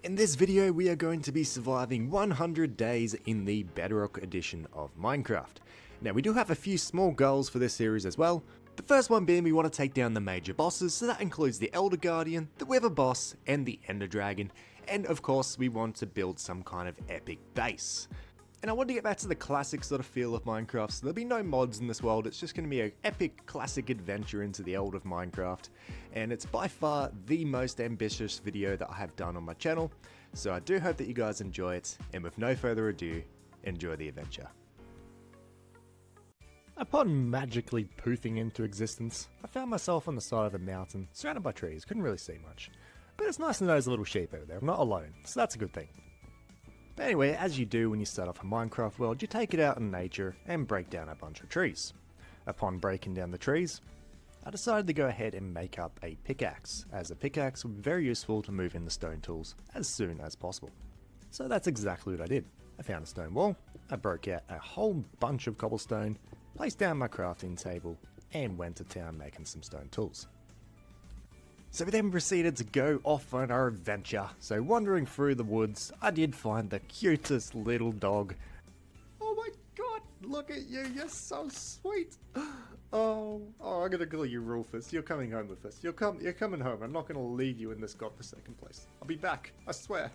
In this video we are going to be surviving 100 days in the Bedrock edition of Minecraft. Now we do have a few small goals for this series as well. The first one being we want to take down the major bosses, so that includes the Elder Guardian, the Wither Boss and the Ender Dragon, and of course we want to build some kind of epic base. And I want to get back to the classic sort of feel of Minecraft, so there'll be no mods in this world, it's just going to be an epic classic adventure into the Eld of Minecraft. And it's by far the most ambitious video that I have done on my channel, so I do hope that you guys enjoy it, and with no further ado, enjoy the adventure. Upon magically poofing into existence, I found myself on the side of a mountain, surrounded by trees, couldn't really see much. But it's nice to know there's a little sheep over there, I'm not alone, so that's a good thing. But anyway, as you do when you start off a Minecraft world, you take it out in nature and break down a bunch of trees. Upon breaking down the trees, I decided to go ahead and make up a pickaxe, as a pickaxe would be very useful to move in the stone tools as soon as possible. So that's exactly what I did. I found a stone wall, I broke out a whole bunch of cobblestone, placed down my crafting table, and went to town making some stone tools. So we then proceeded to go off on our adventure. So wandering through the woods, I did find the cutest little dog. Oh my god, look at you, you're so sweet. Oh, I'm gonna call you Rufus. You're coming home with us. You're coming home. I'm not gonna leave you in this godforsaken place. I'll be back, I swear.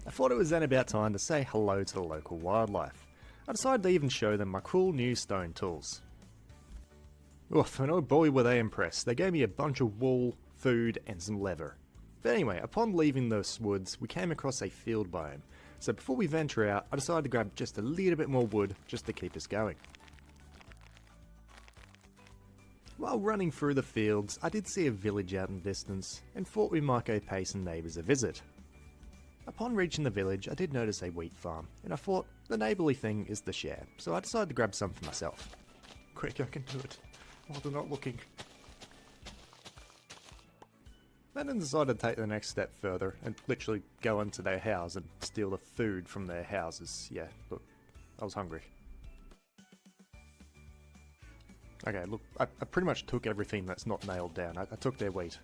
I thought it was then about time to say hello to the local wildlife. I decided to even show them my cool new stone tools. Oof, and oh boy were they impressed. They gave me a bunch of wool, food and some leather. But anyway, upon leaving those woods, we came across a field biome. So before we venture out, I decided to grab just a little bit more wood just to keep us going. While running through the fields, I did see a village out in the distance and thought we might go pay some neighbours a visit. Upon reaching the village, I did notice a wheat farm, and I thought the neighbourly thing is to share, so I decided to grab some for myself. Quick, I can do it, while they're not looking. Then I decided to take the next step further and literally go into their house and steal the food from their houses. Yeah, look, I was hungry. Okay, look, I pretty much took everything that's not nailed down. I took their wheat.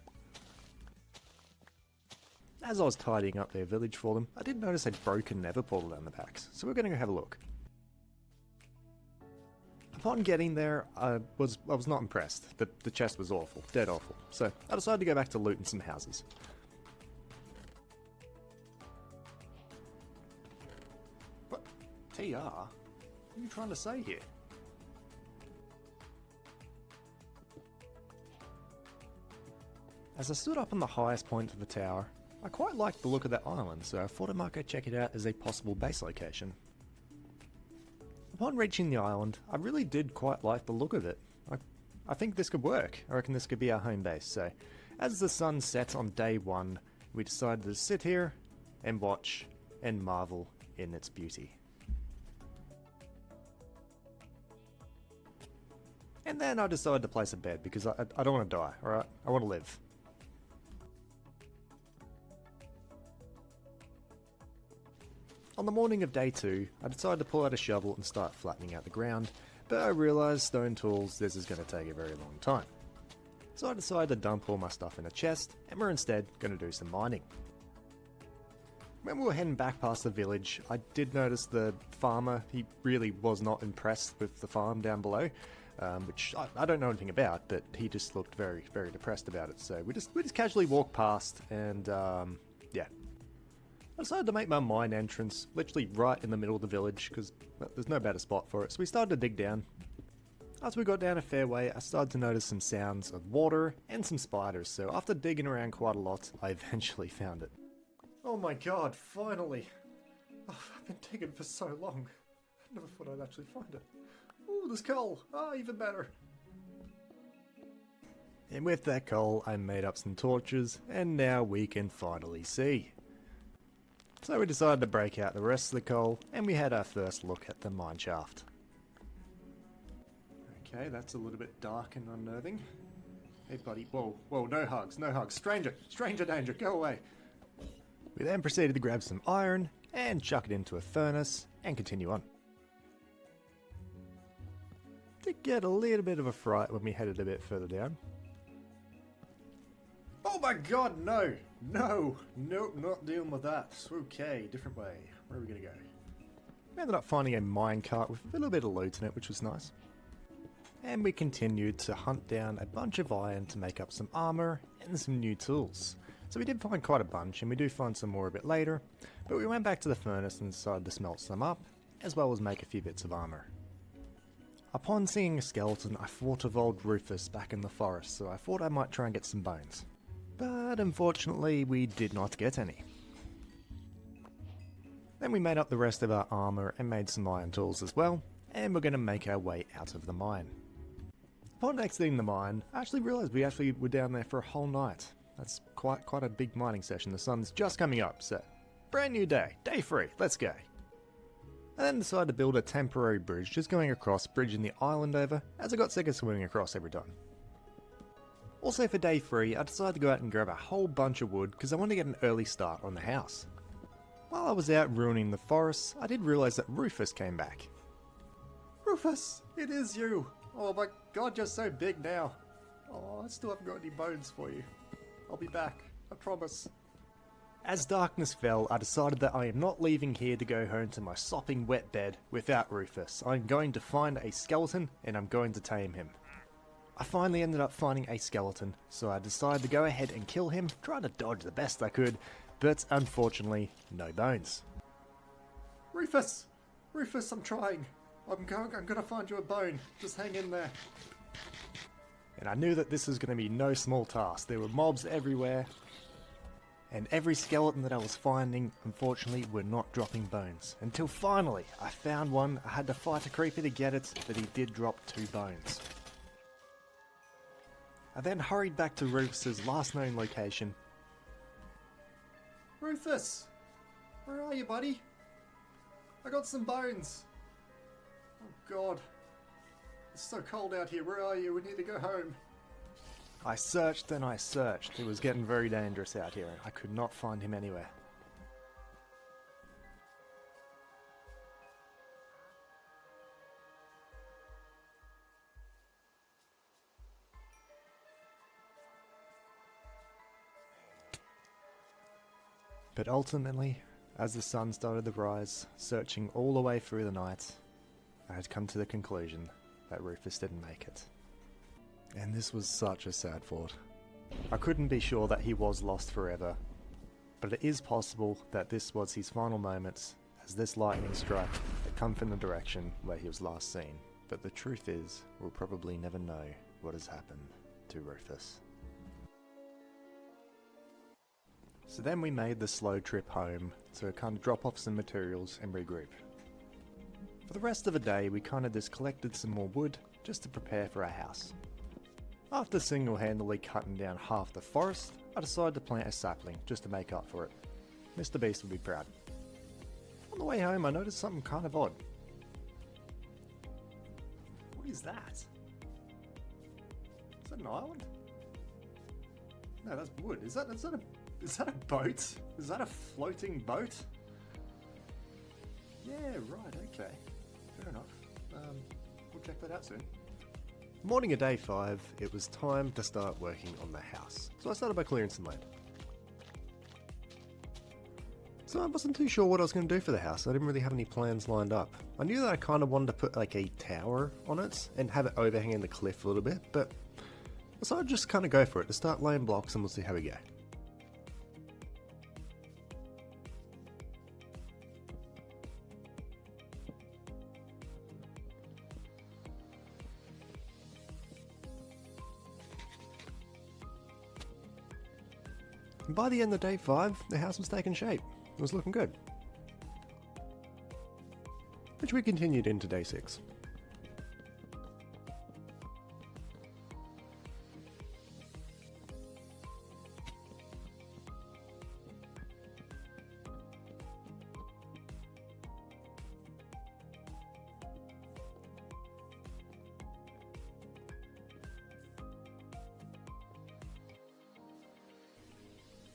As I was tidying up their village for them, I did notice a broken nether portal down the backs, so we're going to go have a look. Upon getting there, I was not impressed. The chest was awful, dead awful. So I decided to go back to looting some houses. What? TR? What are you trying to say here? As I stood up on the highest point of the tower, I quite liked the look of that island, so I thought I might go check it out as a possible base location. Upon reaching the island, I really did quite like the look of it. I think this could work. I reckon this could be our home base. So, as the sun set on day one, we decided to sit here and watch and marvel in its beauty. And then I decided to place a bed because I don't want to die, alright? I want to live. On the morning of day 2, I decided to pull out a shovel and start flattening out the ground, but I realised stone tools, this is going to take a very long time. So I decided to dump all my stuff in a chest, and we're instead going to do some mining. When we were heading back past the village, I did notice the farmer, he really was not impressed with the farm down below, which I don't know anything about, but he just looked very, very depressed about it. So we just casually walked past, and yeah. I decided to make my mine entrance literally right in the middle of the village because there's no better spot for it, so we started to dig down. As we got down a fair way, I started to notice some sounds of water and some spiders, so after digging around quite a lot, I eventually found it. Oh my god, finally! Oh, I've been digging for so long. I never thought I'd actually find it. Ooh, there's coal! Ah, even better! And with that coal, I made up some torches, and now we can finally see. So we decided to break out the rest of the coal, and we had our first look at the mine shaft. Okay, that's a little bit dark and unnerving. Hey buddy, whoa, no hugs, no hugs. Stranger danger, go away. We then proceeded to grab some iron, and chuck it into a furnace, and continue on. Did get a little bit of a fright when we headed a bit further down. Oh my god, no! No, nope, not dealing with that. Okay, different way. Where are we gonna go? We ended up finding a minecart with a little bit of loot in it, which was nice. And we continued to hunt down a bunch of iron to make up some armor and some new tools. So we did find quite a bunch, and we do find some more a bit later, but we went back to the furnace and decided to smelt some up, as well as make a few bits of armor. Upon seeing a skeleton, I thought of old Rufus back in the forest, so I thought I might try and get some bones. But unfortunately, we did not get any. Then we made up the rest of our armor and made some iron tools as well, and we're going to make our way out of the mine. Upon exiting the mine, I actually realised we actually were down there for a whole night. That's quite a big mining session. The sun's just coming up, so brand new day, day 3, let's go. I then decided to build a temporary bridge, just going across, bridging the island over, as I got sick of swimming across every time. Also for day 3, I decided to go out and grab a whole bunch of wood, because I wanted to get an early start on the house. While I was out ruining the forest, I did realise that Rufus came back. Rufus, it is you! Oh my god, you're so big now. Oh, I still haven't got any bones for you. I'll be back, I promise. As darkness fell, I decided that I am not leaving here to go home to my sopping wet bed without Rufus. I'm going to find a skeleton and I'm going to tame him. I finally ended up finding a skeleton, so I decided to go ahead and kill him, trying to dodge the best I could, but unfortunately, no bones. Rufus! Rufus, I'm trying. I'm gonna find you a bone. Just hang in there. And I knew that this was going to be no small task. There were mobs everywhere, and every skeleton that I was finding, unfortunately, were not dropping bones. Until finally, I found one. I had to fight a creeper to get it, but he did drop 2 bones. I then hurried back to Rufus's last known location. Rufus! Where are you, buddy? I got some bones. Oh god. It's so cold out here. Where are you? We need to go home. I searched and I searched. It was getting very dangerous out here. I could not find him anywhere. But ultimately, as the sun started to rise, searching all the way through the night, I had come to the conclusion that Rufus didn't make it. And this was such a sad thought. I couldn't be sure that he was lost forever, but it is possible that this was his final moments, as this lightning strike had come from the direction where he was last seen. But the truth is, we'll probably never know what has happened to Rufus. So then we made the slow trip home to kind of drop off some materials and regroup. For the rest of the day, we kind of just collected some more wood just to prepare for our house. After single-handedly cutting down half the forest, I decided to plant a sapling just to make up for it. Mr. Beast would be proud. On the way home, I noticed something kind of odd. What is that? Is that an island? No, that's wood. Is that a boat? Is that a floating boat? Yeah, right, okay. Fair enough. We'll check that out soon. Morning of day 5, it was time to start working on the house. So I started by clearing some land. So I wasn't too sure what I was going to do for the house. I didn't really have any plans lined up. I knew that I kind of wanted to put like a tower on it and have it overhanging the cliff a little bit, but I decided to just kind of go for it, to start laying blocks and we'll see how we go. And by the end of day 5, the house was taking shape. It was looking good. Which we continued into day 6.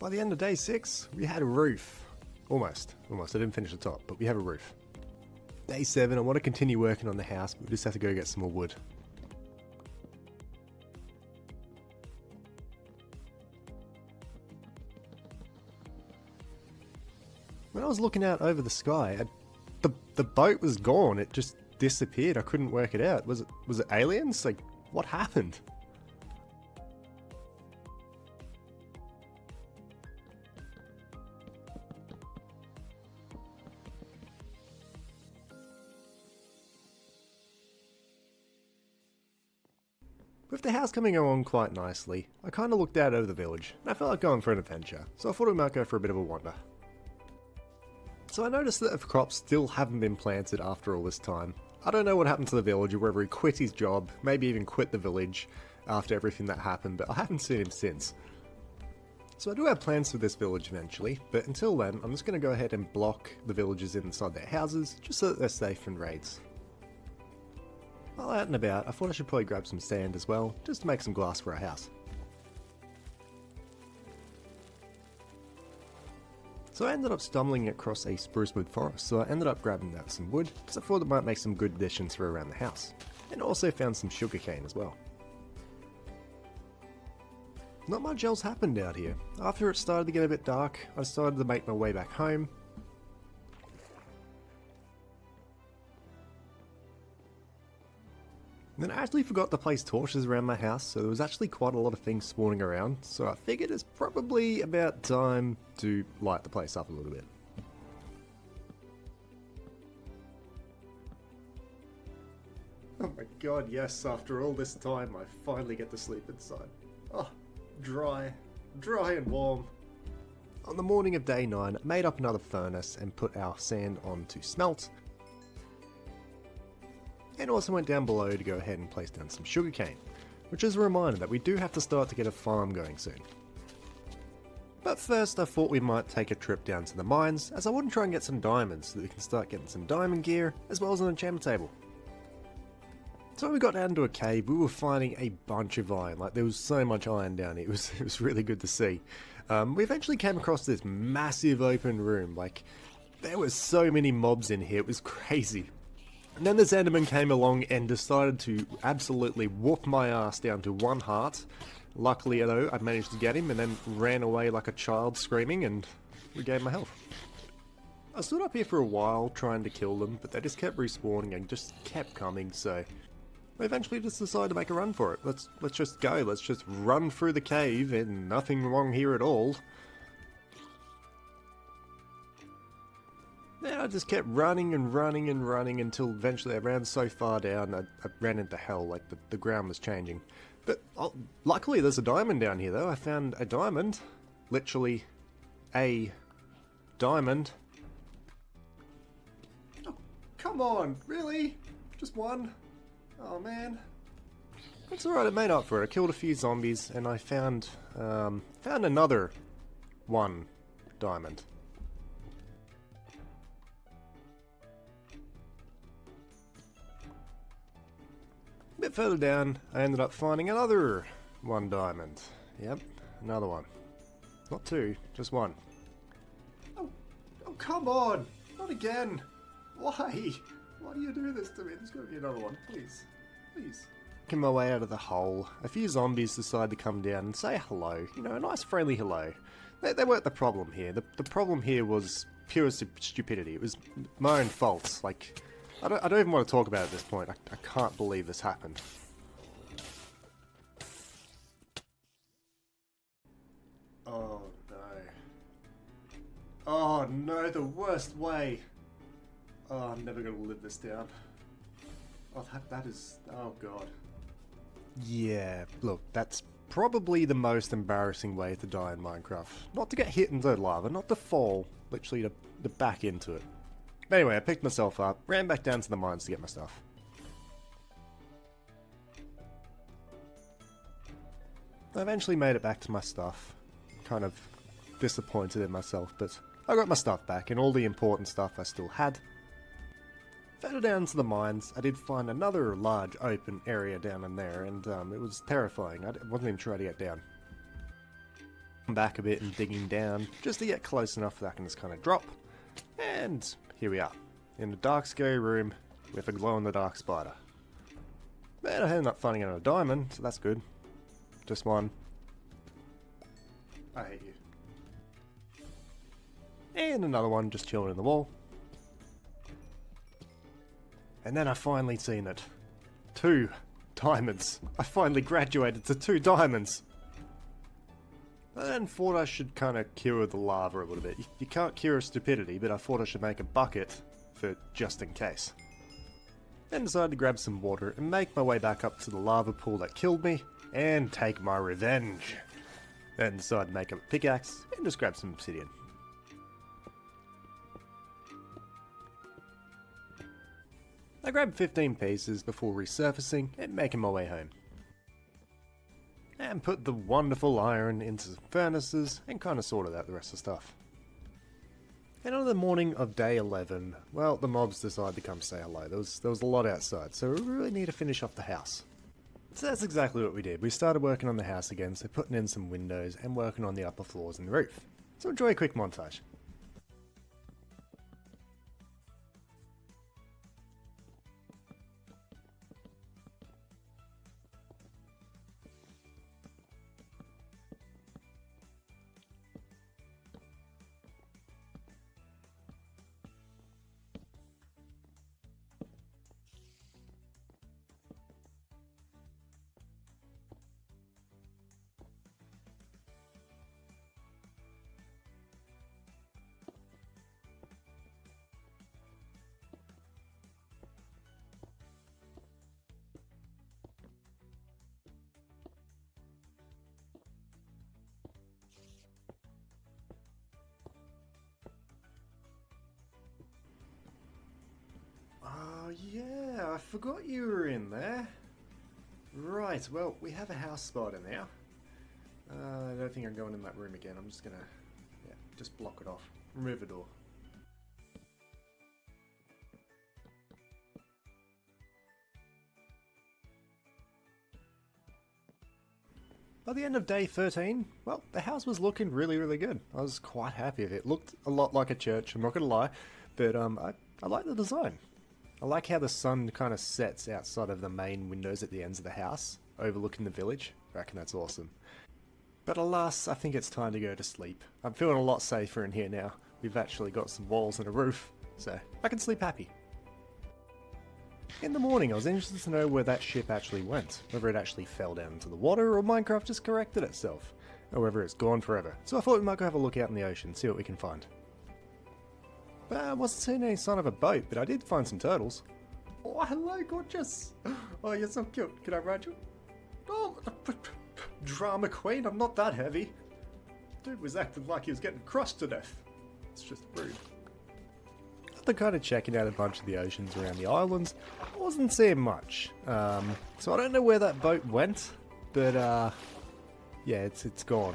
By the end of day 6, we had a roof. Almost. I didn't finish the top, but we have a roof. Day 7, I want to continue working on the house, but we just have to go get some more wood. When I was looking out over the sky, the boat was gone. It just disappeared. I couldn't work it out. Was it aliens? Like, what happened? With the house coming along quite nicely, I kind of looked out over the village, and I felt like going for an adventure, so I thought we might go for a bit of a wander. So I noticed that the crops still haven't been planted after all this time. I don't know what happened to the villager, whether he quit his job, maybe even quit the village after everything that happened, but I haven't seen him since. So I do have plans for this village eventually, but until then, I'm just going to go ahead and block the villagers inside their houses, just so that they're safe from raids. While out and about, I thought I should probably grab some sand as well, just to make some glass for our house. So I ended up stumbling across a spruce wood forest, so I ended up grabbing out some wood, because I thought it might make some good additions for around the house. And also found some sugarcane as well. Not much else happened out here. After it started to get a bit dark, I decided to make my way back home. Then I actually forgot to place torches around my house, so there was actually quite a lot of things spawning around, so I figured it's probably about time to light the place up a little bit. Oh my god, yes, after all this time I finally get to sleep inside. Oh, dry and warm. On the morning of day 9, I made up another furnace and put our sand on to smelt. And also went down below to go ahead and place down some sugarcane, which is a reminder that we do have to start to get a farm going soon. But first I thought we might take a trip down to the mines, as I want to try and get some diamonds so that we can start getting some diamond gear, as well as an enchantment table. So when we got down to a cave, we were finding a bunch of iron. Like, there was so much iron down here, it was really good to see. We eventually came across this massive open room. Like, there were so many mobs in here, it was crazy. And then this Enderman came along and decided to absolutely whoop my ass down to 1 heart. Luckily, though, I managed to get him and then ran away like a child screaming and regained my health. I stood up here for a while trying to kill them, but they just kept respawning and just kept coming, so I eventually just decided to make a run for it. Let's just go, let's just run through the cave and nothing wrong here at all. Then I just kept running and running and running until eventually I ran so far down I ran into hell, like the ground was changing. But luckily there's a diamond down here though. I found a diamond. Literally a diamond. Oh, come on, really? Just one? Oh man. That's alright, I made up for it. I killed a few zombies and I found another 1 diamond. A bit further down, I ended up finding another 1 diamond. Yep, another one. Not 2, just 1. Oh, come on! Not again! Why? Why do you do this to me? There's gotta be another one, please. Please. Making my way out of the hole, a few zombies decided to come down and say hello. You know, a nice friendly hello. They weren't the problem here. The problem here was pure stupidity. It was my own fault. Like, I don't even want to talk about it at this point. I can't believe this happened. Oh no. Oh no, the worst way. Oh, I'm never going to live this down. Oh, that is... oh god. Yeah, look, that's probably the most embarrassing way to die in Minecraft. Not to get hit into lava, not to fall, literally to back into it. But anyway, I picked myself up, ran back down to the mines to get my stuff. I eventually made it back to my stuff. Kind of disappointed in myself, but I got my stuff back, and all the important stuff I still had. Further down to the mines, I did find another large open area down in there, and it was terrifying. I wasn't even trying to get down. I'm back a bit and digging down, just to get close enough that I can just kind of drop. And here we are, in a dark scary room with a glow-in-the-dark spider. But I ended up finding another diamond, so that's good. Just 1. I hate you. and another one just chilling in the wall. And then I finally seen it. 2 diamonds. I finally graduated to 2 diamonds. I then thought I should kind of cure the lava a little bit. You can't cure stupidity, but I thought I should make a bucket for just in case. Then decided to grab some water and make my way back up to the lava pool that killed me and take my revenge. Then decided to make a pickaxe and just grab some obsidian. I grabbed 15 pieces before resurfacing and making my way home. And put the wonderful iron into some furnaces and kind of sorted out the rest of the stuff. And on the morning of day 11, well, the mobs decided to come say hello. There was a lot outside, so we really need to finish off the house. So that's exactly what we did. We started working on the house again, so putting in some windows and working on the upper floors and the roof. So enjoy a quick montage. Oh yeah, I forgot you were in there. Right, well, we have a house spider now. I don't think I'm going in that room again. I'm just gonna, just block it off. Remove the door. By the end of day 13, well, the house was looking really good. I was quite happy with it. It looked a lot like a church, I'm not gonna lie, but I like the design. I like how the sun kind of sets outside of the main windows at the ends of the house, overlooking the village. I reckon that's awesome. But alas, I think it's time to go to sleep. I'm feeling a lot safer in here now. We've actually got some walls and a roof, so I can sleep happy. In the morning, I was interested to know where that ship actually went. Whether it actually fell down into the water, or Minecraft just corrected itself. Or whether it's gone forever. So I thought we might go have a look out in the ocean, see what we can find. But I wasn't seeing any sign of a boat, but I did find some turtles. Oh, hello, gorgeous. Oh, you're so cute. Can I ride you? Oh, drama queen, I'm not that heavy. Dude was acting like he was getting crushed to death. It's just rude. After kind of checking out a bunch of the oceans around the islands, I wasn't seeing much. So I don't know where that boat went, but yeah, it's gone.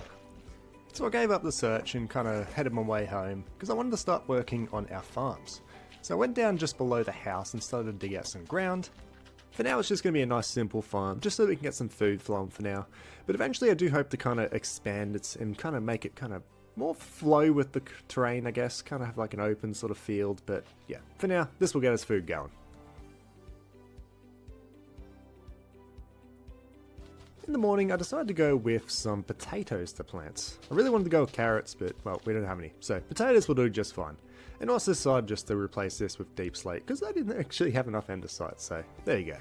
So I gave up the search and kind of headed my way home because I wanted to start working on our farms. So I went down just below the house and started to dig out some ground. For now it's just going to be a nice simple farm, just so we can get some food flowing for now. But eventually I do hope to kind of expand it and kind of make it kind of more flow with the terrain, I guess. Kind of have like an open sort of field, but yeah, for now this will get us food going. In the morning, I decided to go with some potatoes to plant. I really wanted to go with carrots, but, well, we don't have any. So, potatoes will do just fine. And also decided just to replace this with deep slate, because I didn't actually have enough andesite, so there you go.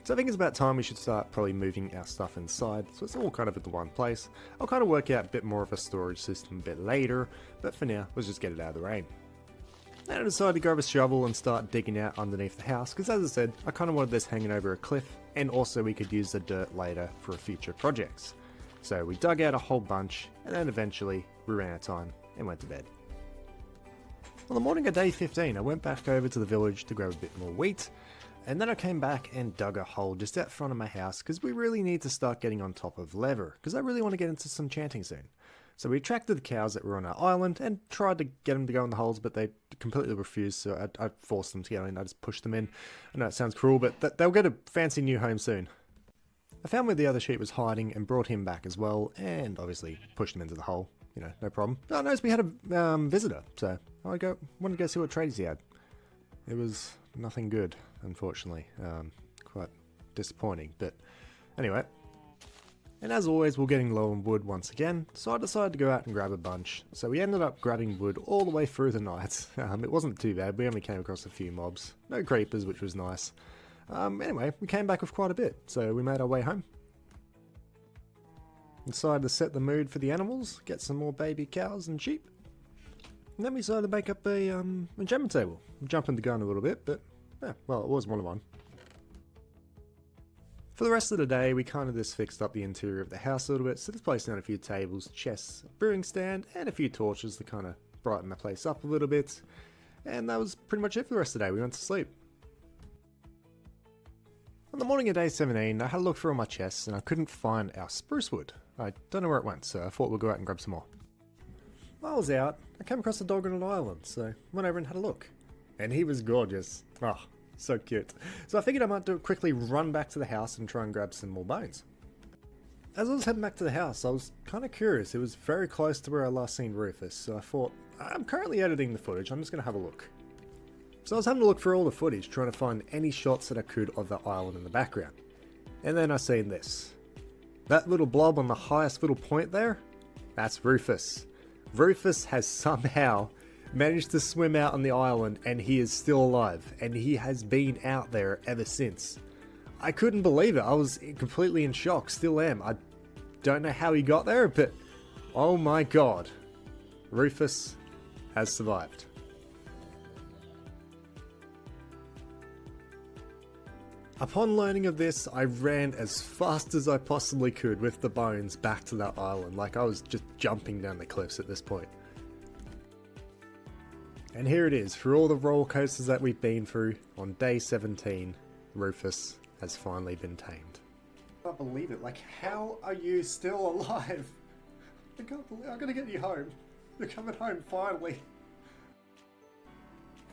So I think it's about time we should start probably moving our stuff inside, so it's all kind of at the one place. I'll kind of work out a bit more of a storage system a bit later, but for now, let's just get it out of the rain. Then I decided to grab a shovel and start digging out underneath the house, because as I said, I kind of wanted this hanging over a cliff, and also we could use the dirt later for future projects. So we dug out a whole bunch, and then eventually we ran out of time and went to bed. On the morning of day 15, I went back over to the village to grab a bit more wheat, and then I came back and dug a hole just out front of my house, because we really need to start getting on top of leather, because I really want to get into some chanting soon. So we attracted the cows that were on our island and tried to get them to go in the holes, but they completely refused, so I forced them to go in. I just pushed them in. I know it sounds cruel, but they'll get a fancy new home soon. I found where the other sheep was hiding and brought him back as well, and obviously pushed him into the hole. You know, no problem. Oh, I noticed we had a visitor, so I wanted to go see what trades he had. It was nothing good, unfortunately. Quite disappointing, but anyway. And as always, we're getting low on wood once again, so I decided to go out and grab a bunch. So we ended up grabbing wood all the way through the night. It wasn't too bad, we only came across a few mobs. No creepers, which was nice. Anyway, we came back with quite a bit, so we made our way home. Decided to set the mood for the animals, get some more baby cows and sheep. And then we decided to make up a enchantment table. I'm jumping the gun a little bit, but yeah, well, it was one of mine. For the rest of the day, we kind of just fixed up the interior of the house a little bit, so just placed down a few tables, chests, a brewing stand, and a few torches to kind of brighten the place up a little bit. And that was pretty much it for the rest of the day. We went to sleep. On the morning of day 17, I had a look through all my chests, and I couldn't find our spruce wood. I don't know where it went, so I thought we'd go out and grab some more. While I was out, I came across a dog on an island, so went over and had a look. And he was gorgeous. Oh, so cute. So I figured I might quickly run back to the house and try and grab some more bones. As I was heading back to the house, I was kind of curious. It was very close to where I last seen Rufus, so I thought, I'm currently editing the footage, I'm just going to have a look. So I was having a look through all the footage, trying to find any shots that I could of the island in the background. And then I seen this. That little blob on the highest little point there, that's Rufus. Rufus has somehow managed to swim out on the island, and he is still alive, and he has been out there ever since. I couldn't believe it. I was completely in shock, still am. I don't know how he got there, but oh my god, Rufus has survived. Upon learning of this, I ran as fast as I possibly could with the bones back to that island, like I was just jumping down the cliffs at this point. And here it is, for all the roller coasters that we've been through, on day 17, Rufus has finally been tamed. I can't believe it, like how are you still alive? I can't believe I'm gonna get you home. You're coming home finally.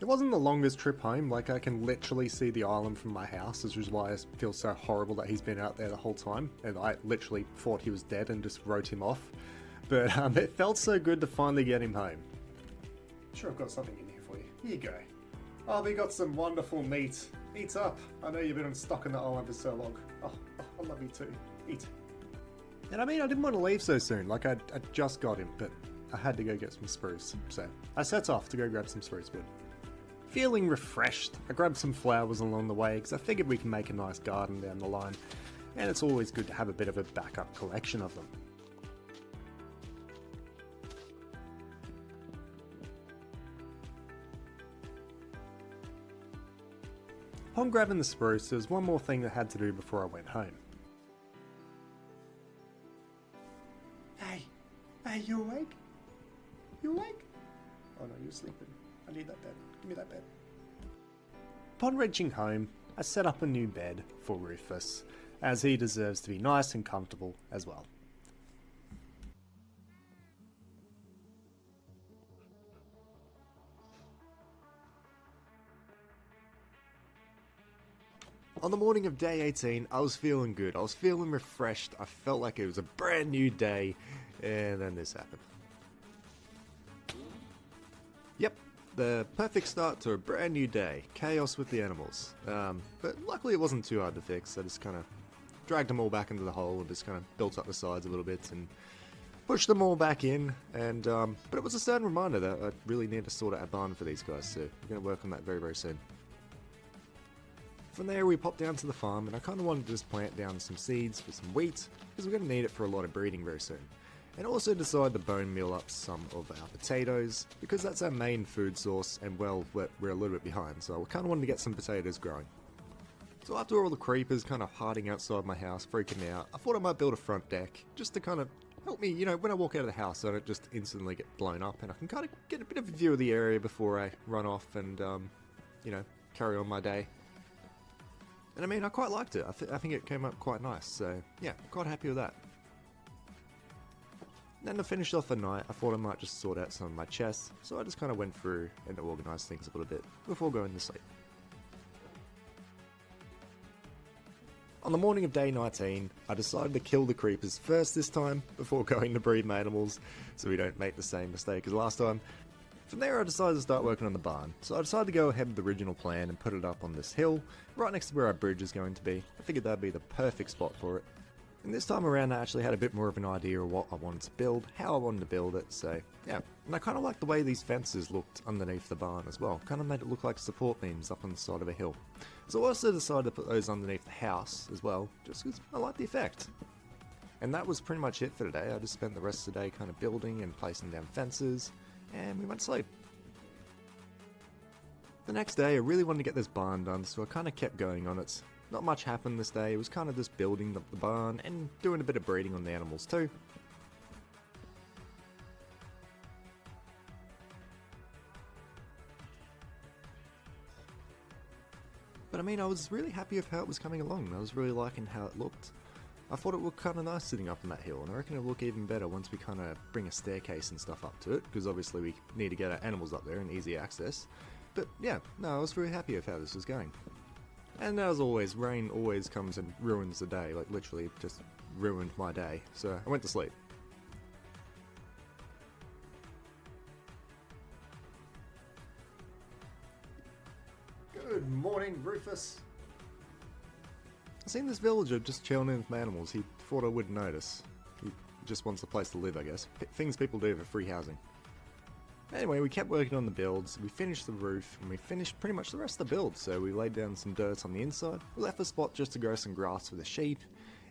It wasn't the longest trip home, like I can literally see the island from my house, which is why I feel so horrible that he's been out there the whole time, and I literally thought he was dead and just wrote him off. But it felt so good to finally get him home. Sure, I've got something in here for you. Here you go. Oh, we got some wonderful meat. Eat up. I know you've been stuck in the island for so long. Oh, I love you too. Eat. And I mean, I didn't want to leave so soon. Like, I just got him, but I had to go get some spruce. So, I set off to go grab some spruce wood. Feeling refreshed, I grabbed some flowers along the way because I figured we can make a nice garden down the line. And it's always good to have a bit of a backup collection of them. Upon grabbing the spruce, there was one more thing that I had to do before I went home. Hey, you awake? You awake? Oh no, you're sleeping. I need that bed. Give me that bed. Upon reaching home, I set up a new bed for Rufus, as he deserves to be nice and comfortable as well. On the morning of day 18, I was feeling good. I was feeling refreshed. I felt like it was a brand new day, and then this happened. Yep, the perfect start to a brand new day. Chaos with the animals. But luckily it wasn't too hard to fix. I just kind of dragged them all back into the hole and just kind of built up the sides a little bit and pushed them all back in. And but it was a certain reminder that I really need to sort out a barn for these guys, so we're going to work on that very, very soon. From there we popped down to the farm, and I kind of wanted to just plant down some seeds for some wheat, because we're going to need it for a lot of breeding very soon. And also decided to bone meal up some of our potatoes, because that's our main food source, and well, we're a little bit behind, so I kind of wanted to get some potatoes growing. So after all the creepers kind of hiding outside my house, freaking out, I thought I might build a front deck, just to kind of help me, you know, when I walk out of the house, I don't just instantly get blown up, and I can kind of get a bit of a view of the area before I run off and, you know, carry on my day. And I mean, I quite liked it. I think it came up quite nice, so yeah, quite happy with that. Then to finish off the night, I thought I might just sort out some of my chests, so I just kind of went through and organised things a little bit before going to sleep. On the morning of day 19, I decided to kill the creepers first this time, before going to breed my animals, so we don't make the same mistake as last time. From there I decided to start working on the barn, so I decided to go ahead with the original plan and put it up on this hill, right next to where our bridge is going to be. I figured that'd be the perfect spot for it. And this time around I actually had a bit more of an idea of what I wanted to build, how I wanted to build it, so yeah. And I kind of like the way these fences looked underneath the barn as well, kind of made it look like support beams up on the side of a hill. So I also decided to put those underneath the house as well, just because I like the effect. And that was pretty much it for today. I just spent the rest of the day kind of building and placing down fences, and we went to sleep. The next day I really wanted to get this barn done, so I kind of kept going on it. Not much happened this day, it was kind of just building the barn and doing a bit of breeding on the animals too. But I mean, I was really happy with how it was coming along. I was really liking how it looked. I thought it looked kind of nice sitting up on that hill, and I reckon it'll look even better once we kind of bring a staircase and stuff up to it, because obviously we need to get our animals up there and easy access. But yeah, no, I was really happy with how this was going. And as always, rain always comes and ruins the day, like literally just ruined my day, so I went to sleep. Good morning, Rufus! I seen this villager just chilling in with my animals. He thought I wouldn't notice. He just wants a place to live, I guess. Things people do for free housing. Anyway, we kept working on the builds, we finished the roof, and we finished pretty much the rest of the build, so we laid down some dirt on the inside, we left a spot just to grow some grass for the sheep,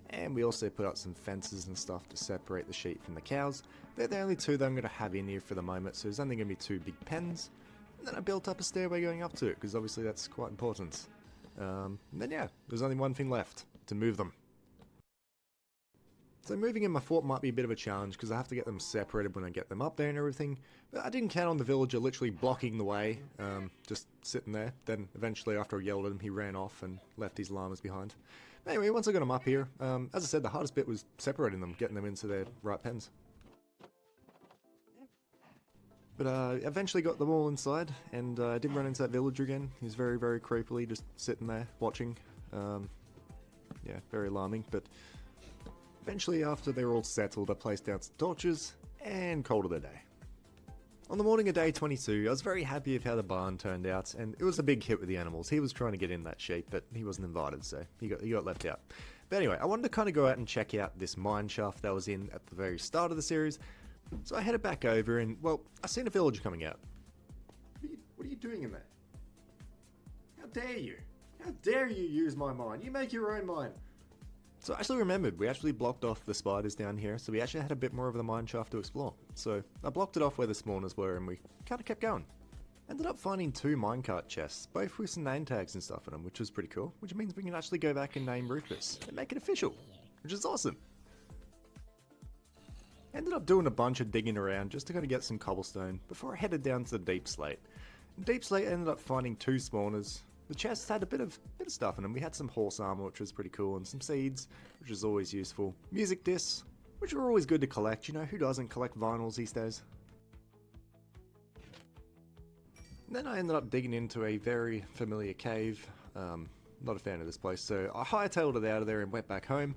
and we also put out some fences and stuff to separate the sheep from the cows. They're the only two that I'm going to have in here for the moment, so there's only going to be 2 big pens, and then I built up a stairway going up to it, because obviously that's quite important. And then yeah, there's only one thing left, to move them. So moving in my fort might be a bit of a challenge because I have to get them separated when I get them up there and everything, but I didn't count on the villager literally blocking the way, just sitting there. Then eventually after I yelled at him he ran off and left his llamas behind. Anyway, once I got them up here, as I said, the hardest bit was separating them, getting them into their right pens. But eventually got them all inside, and I did run into that villager again. He was very, very creepily just sitting there, watching. Yeah, very alarming, but eventually after they were all settled, I placed down some torches, and called it a day. On the morning of day 22, I was very happy with how the barn turned out, and it was a big hit with the animals. He was trying to get in that sheep, but he wasn't invited, so he got left out. But anyway, I wanted to kind of go out and check out this mine shaft that was in at the very start of the series, so I headed back over and, well, I seen a villager coming out. What are you doing in there? How dare you? How dare you use my mine? You make your own mine. So I actually remembered, we actually blocked off the spiders down here, so we actually had a bit more of the mine shaft to explore. So I blocked it off where the spawners were and we kind of kept going. Ended up finding 2 minecart chests, both with some name tags and stuff in them, which was pretty cool, which means we can actually go back and name Rufus and make it official, which is awesome. Ended up doing a bunch of digging around just to kind of get some cobblestone before I headed down to the deep slate. In deep slate I ended up finding 2 spawners. The chests had a bit of stuff in them. We had some horse armor, which was pretty cool, and some seeds, which is always useful. Music discs, which are always good to collect. You know, who doesn't collect vinyls these days? And then I ended up digging into a very familiar cave. Not a fan of this place, so I hightailed it out of there and went back home.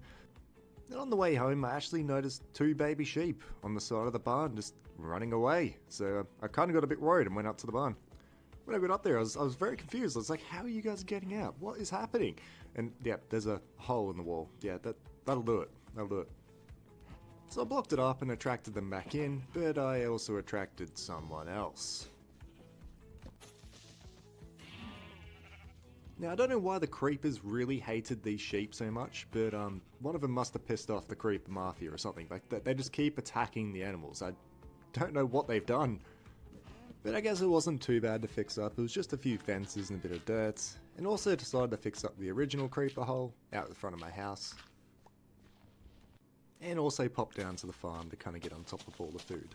And on the way home, I actually noticed 2 baby sheep on the side of the barn just running away. So I kind of got a bit worried and went up to the barn. When I got up there, I was very confused. I was like, how are you guys getting out? What is happening? And yeah, there's a hole in the wall. Yeah, that'll do it. That'll do it. So I blocked it up and attracted them back in, but I also attracted someone else. Now, I don't know why the creepers really hated these sheep so much, but one of them must have pissed off the creeper mafia or something. Like, they just keep attacking the animals. I don't know what they've done. But I guess it wasn't too bad to fix up. It was just a few fences and a bit of dirt. And also decided to fix up the original creeper hole out the front of my house. And also pop down to the farm to kind of get on top of all the food.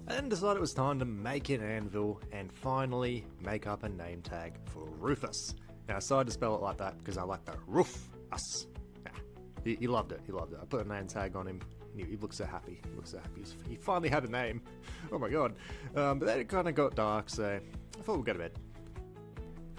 I then decided it was time to make an anvil and finally make up a name tag for Rufus. Now I decided to spell it like that because I like the Rufus. Yeah, he loved it, he loved it. I put a name tag on him. He looked so happy. He looked so happy. He finally had a name. Oh my god. But then it kind of got dark, so I thought we'd go to bed.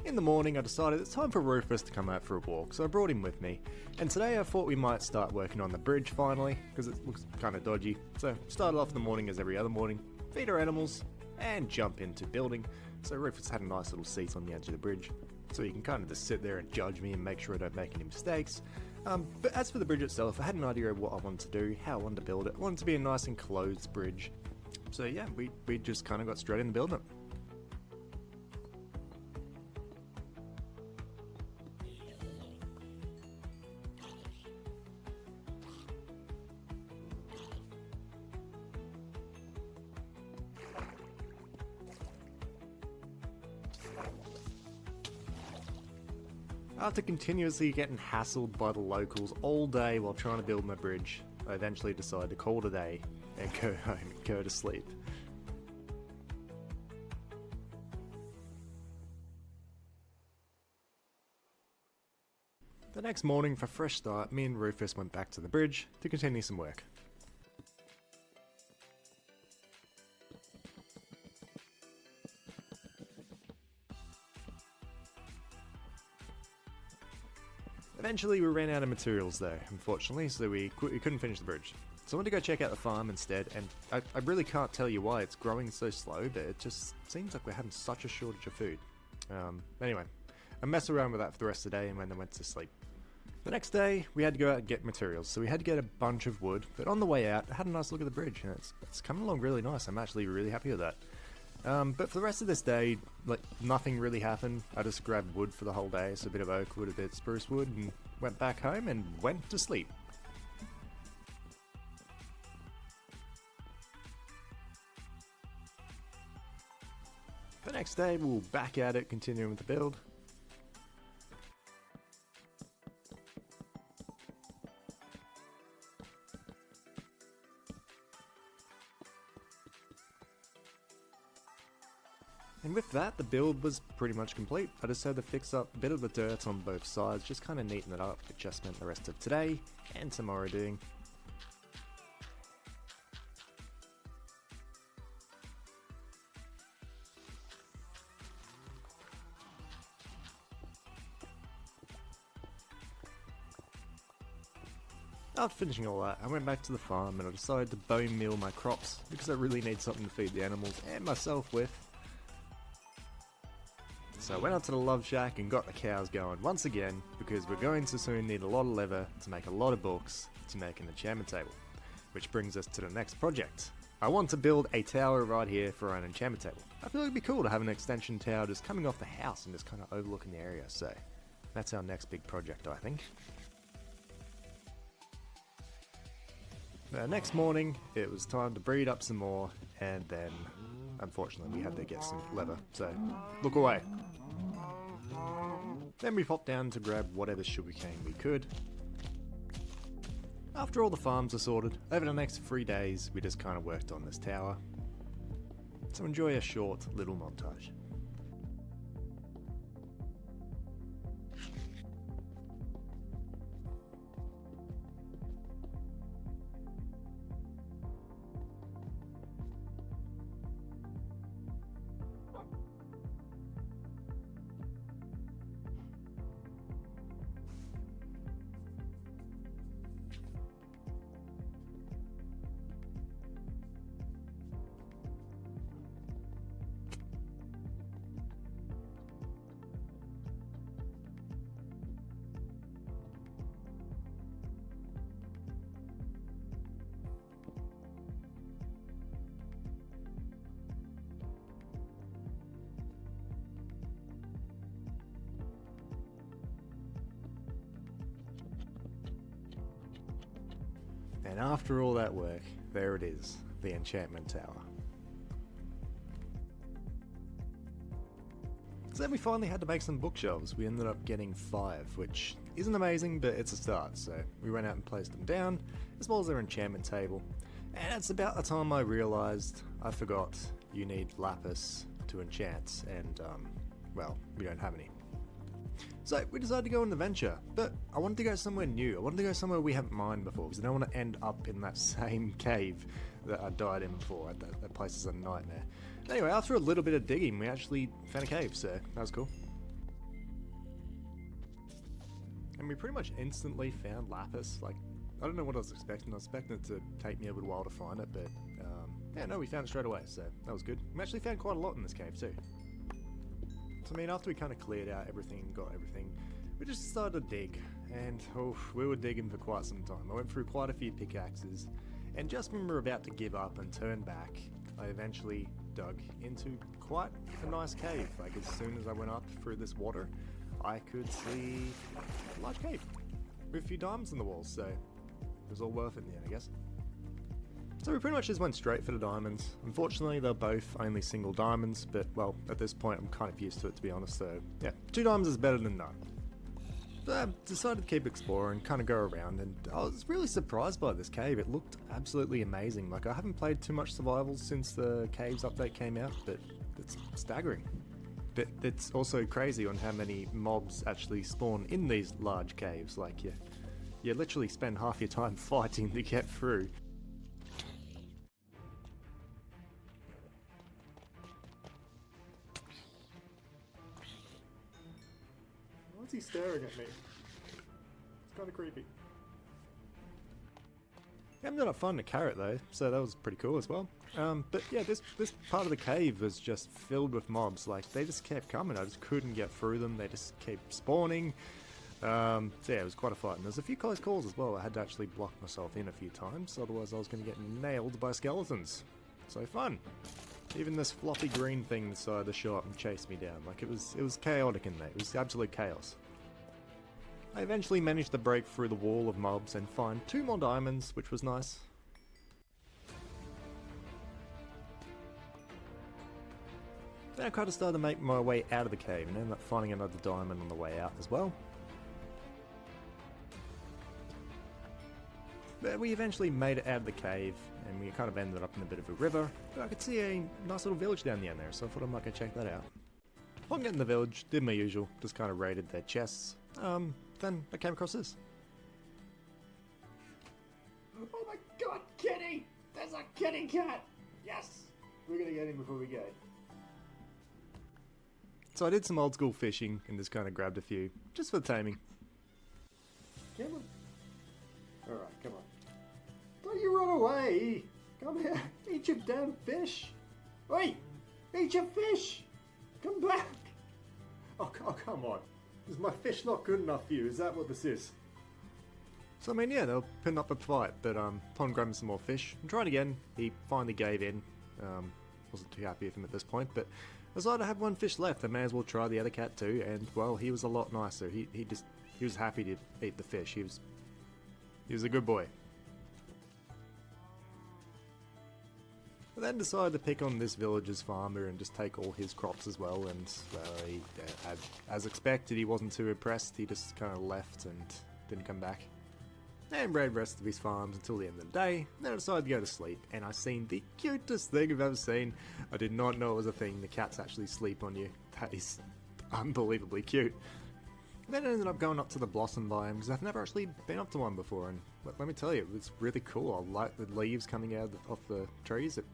In the morning, I decided it's time for Rufus to come out for a walk, so I brought him with me. And today I thought we might start working on the bridge finally, because it looks kind of dodgy. So started off the morning as every other morning, feed our animals, and jump into building. So Rufus had a nice little seat on the edge of the bridge. so you can kind of just sit there and judge me and make sure I don't make any mistakes. But as for the bridge itself, I had an idea of what I wanted to do, how I wanted to build it. I wanted it to be a nice enclosed bridge. So yeah, we just kind of got straight into building it. After continuously getting hassled by the locals all day while trying to build my bridge, I eventually decided to call it a day and go home and go to sleep. The next morning, for a fresh start, me and Rufus went back to the bridge to continue some work. Eventually we ran out of materials though, unfortunately, so we couldn't finish the bridge. So I wanted to go check out the farm instead, and I really can't tell you why it's growing so slow, but it just seems like we're having such a shortage of food. Anyway, I messed around with that for the rest of the day and then I went to sleep. The next day, we had to go out and get materials, so we had to get a bunch of wood, but on the way out, I had a nice look at the bridge, and it's coming along really nice. I'm actually really happy with that. But for the rest of this day, like, nothing really happened. I just grabbed wood for the whole day, so a bit of oak wood, a bit of spruce wood, and went back home and went to sleep. The next day, we'll back at it, continuing with the build. And with that, the build was pretty much complete. I just had to fix up a bit of the dirt on both sides, just kind of neaten it up. It just meant the rest of today and tomorrow doing. After finishing all that, I went back to the farm and I decided to bone meal my crops because I really need something to feed the animals and myself with. So I went up to the love shack and got the cows going once again, because we're going to soon need a lot of leather to make a lot of books to make an enchantment table. Which brings us to the next project. I want to build a tower right here for an enchantment table. I feel like it'd be cool to have an extension tower just coming off the house and just kind of overlooking the area, so that's our next big project, I think. The next morning, it was time to breed up some more, and then unfortunately we had to get some leather, so look away. Then we popped down to grab whatever sugarcane we could. After all the farms are sorted, over the next 3 days we just kind of worked on this tower. So enjoy a short little montage. And after all that work, there it is, the enchantment tower. So then we finally had to make some bookshelves. We ended up getting 5, which isn't amazing, but it's a start. So we went out and placed them down, as well as their enchantment table. And it's about the time I realised I forgot you need lapis to enchant, and well, we don't have any. So we decided to go on an adventure, but I wanted to go somewhere new. I wanted to go somewhere we haven't mined before, because I don't want to end up in that same cave that I died in before. That place is a nightmare. Anyway, after a little bit of digging, we actually found a cave, so that was cool. And we pretty much instantly found lapis. Like, I don't know what I was expecting. I was expecting it to take me a little while to find it, but yeah, no, we found it straight away, so that was good. We actually found quite a lot in this cave too. So I mean, after we kind of cleared out everything, got everything, we just started to dig, and we were digging for quite some time. I went through quite a few pickaxes, and just when we were about to give up and turn back, I eventually dug into quite a nice cave. Like as soon as I went up through this water, I could see a large cave with a few diamonds in the walls, so it was all worth it in the end, I guess. So we pretty much just went straight for the diamonds. Unfortunately, they're both only single diamonds, but well, at this point I'm kind of used to it, to be honest, so yeah, 2 diamonds is better than none. But I decided to keep exploring, kind of go around, and I was really surprised by this cave. It looked absolutely amazing. Like, I haven't played too much survival since the caves update came out, but it's staggering. But it's also crazy on how many mobs actually spawn in these large caves. Like, you literally spend half your time fighting to get through. Why's he staring at me? It's kind of creepy. I haven't done a fun to carrot though, so that was pretty cool as well. But yeah, this part of the cave was just filled with mobs. Like, they just kept coming. I just couldn't get through them. They just kept spawning. So yeah, it was quite a fight. And there's a few close calls as well. I had to actually block myself in a few times, otherwise I was going to get nailed by skeletons. So fun. Even this floppy green thing decided to show up and chase me down. Like, it was chaotic in there. It was absolute chaos. I eventually managed to break through the wall of mobs and find 2 more diamonds, which was nice. Then I kind of started to make my way out of the cave and ended up finding another diamond on the way out as well. But we eventually made it out of the cave, and we kind of ended up in a bit of a river. But I could see a nice little village down the end there, so I thought I might go check that out. Upon getting to the village, did my usual, just kind of raided their chests. Then I came across this. Oh my god, kitty! There's a kitty cat! Yes! We're gonna get him before we go. So I did some old school fishing and just kind of grabbed a few, just for the taming. Come on. Alright, come on. Don't you run away! Come here! Eat your damn fish! Wait! Eat your fish! Come back! Oh, come on. Is my fish not good enough for you? Is that what this is? So I mean, yeah, they were putting up a fight, but upon grabbing some more fish and trying again, he finally gave in. Wasn't too happy with him at this point, but as I had one fish left, I may as well try the other cat too, and well, he was a lot nicer. He was happy to eat the fish. He was a good boy. I then decided to pick on this village's farmer and just take all his crops as well, and as expected, he wasn't too impressed. He just kind of left and didn't come back. And raided the rest of his farms until the end of the day. Then I decided to go to sleep, and I seen the cutest thing I've ever seen. I did not know it was a thing. The cats actually sleep on you. That is unbelievably cute. Then I ended up going up to the blossom biome because I've never actually been up to one before, and let me tell you, it's really cool. I like the leaves coming out of the trees. It's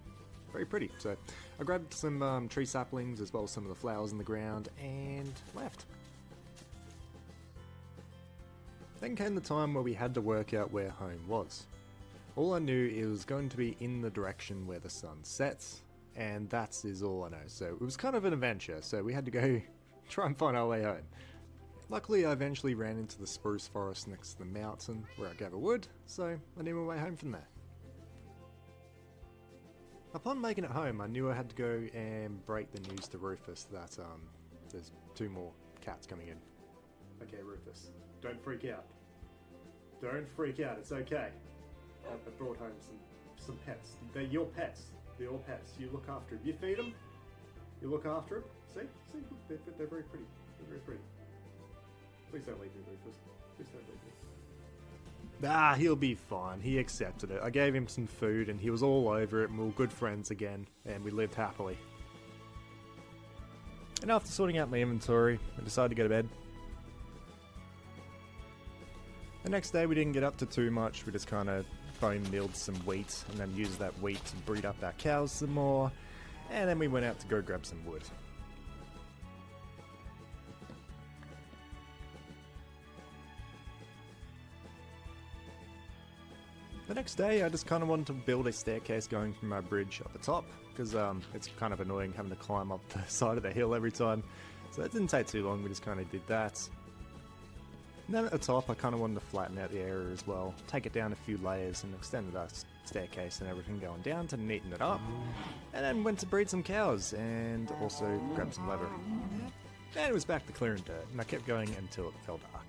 very pretty. So I grabbed some tree saplings as well as some of the flowers in the ground and left. Then came the time where we had to work out where home was. All I knew it was going to be in the direction where the sun sets, and that is all I know. So it was kind of an adventure, so we had to go try and find our way home. Luckily, I eventually ran into the spruce forest next to the mountain where I gathered wood, so I knew my way home from there. Upon making it home, I knew I had to go and break the news to Rufus that there's 2 more cats coming in. Okay, Rufus, don't freak out. Don't freak out, it's okay. I brought home some pets. They're your pets. They're your pets. You look after them. You feed them. You look after them. See? They're very pretty. They're very pretty. Please don't leave me, Rufus. Please don't leave me. Ah, he'll be fine. He accepted it. I gave him some food and he was all over it, and we were good friends again, and we lived happily. And after sorting out my inventory, I decided to go to bed. The next day we didn't get up to too much. We just kind of bone milled some wheat and then used that wheat to breed up our cows some more. And then we went out to go grab some wood. The next day I just kind of wanted to build a staircase going from my bridge up the top, because it's kind of annoying having to climb up the side of the hill every time. So that didn't take too long, we just kind of did that. And then at the top I kind of wanted to flatten out the area as well, take it down a few layers and extended our staircase and everything going down to neaten it up. And then went to breed some cows and also grab some leather. And it was back to clearing dirt, and I kept going until it fell dark.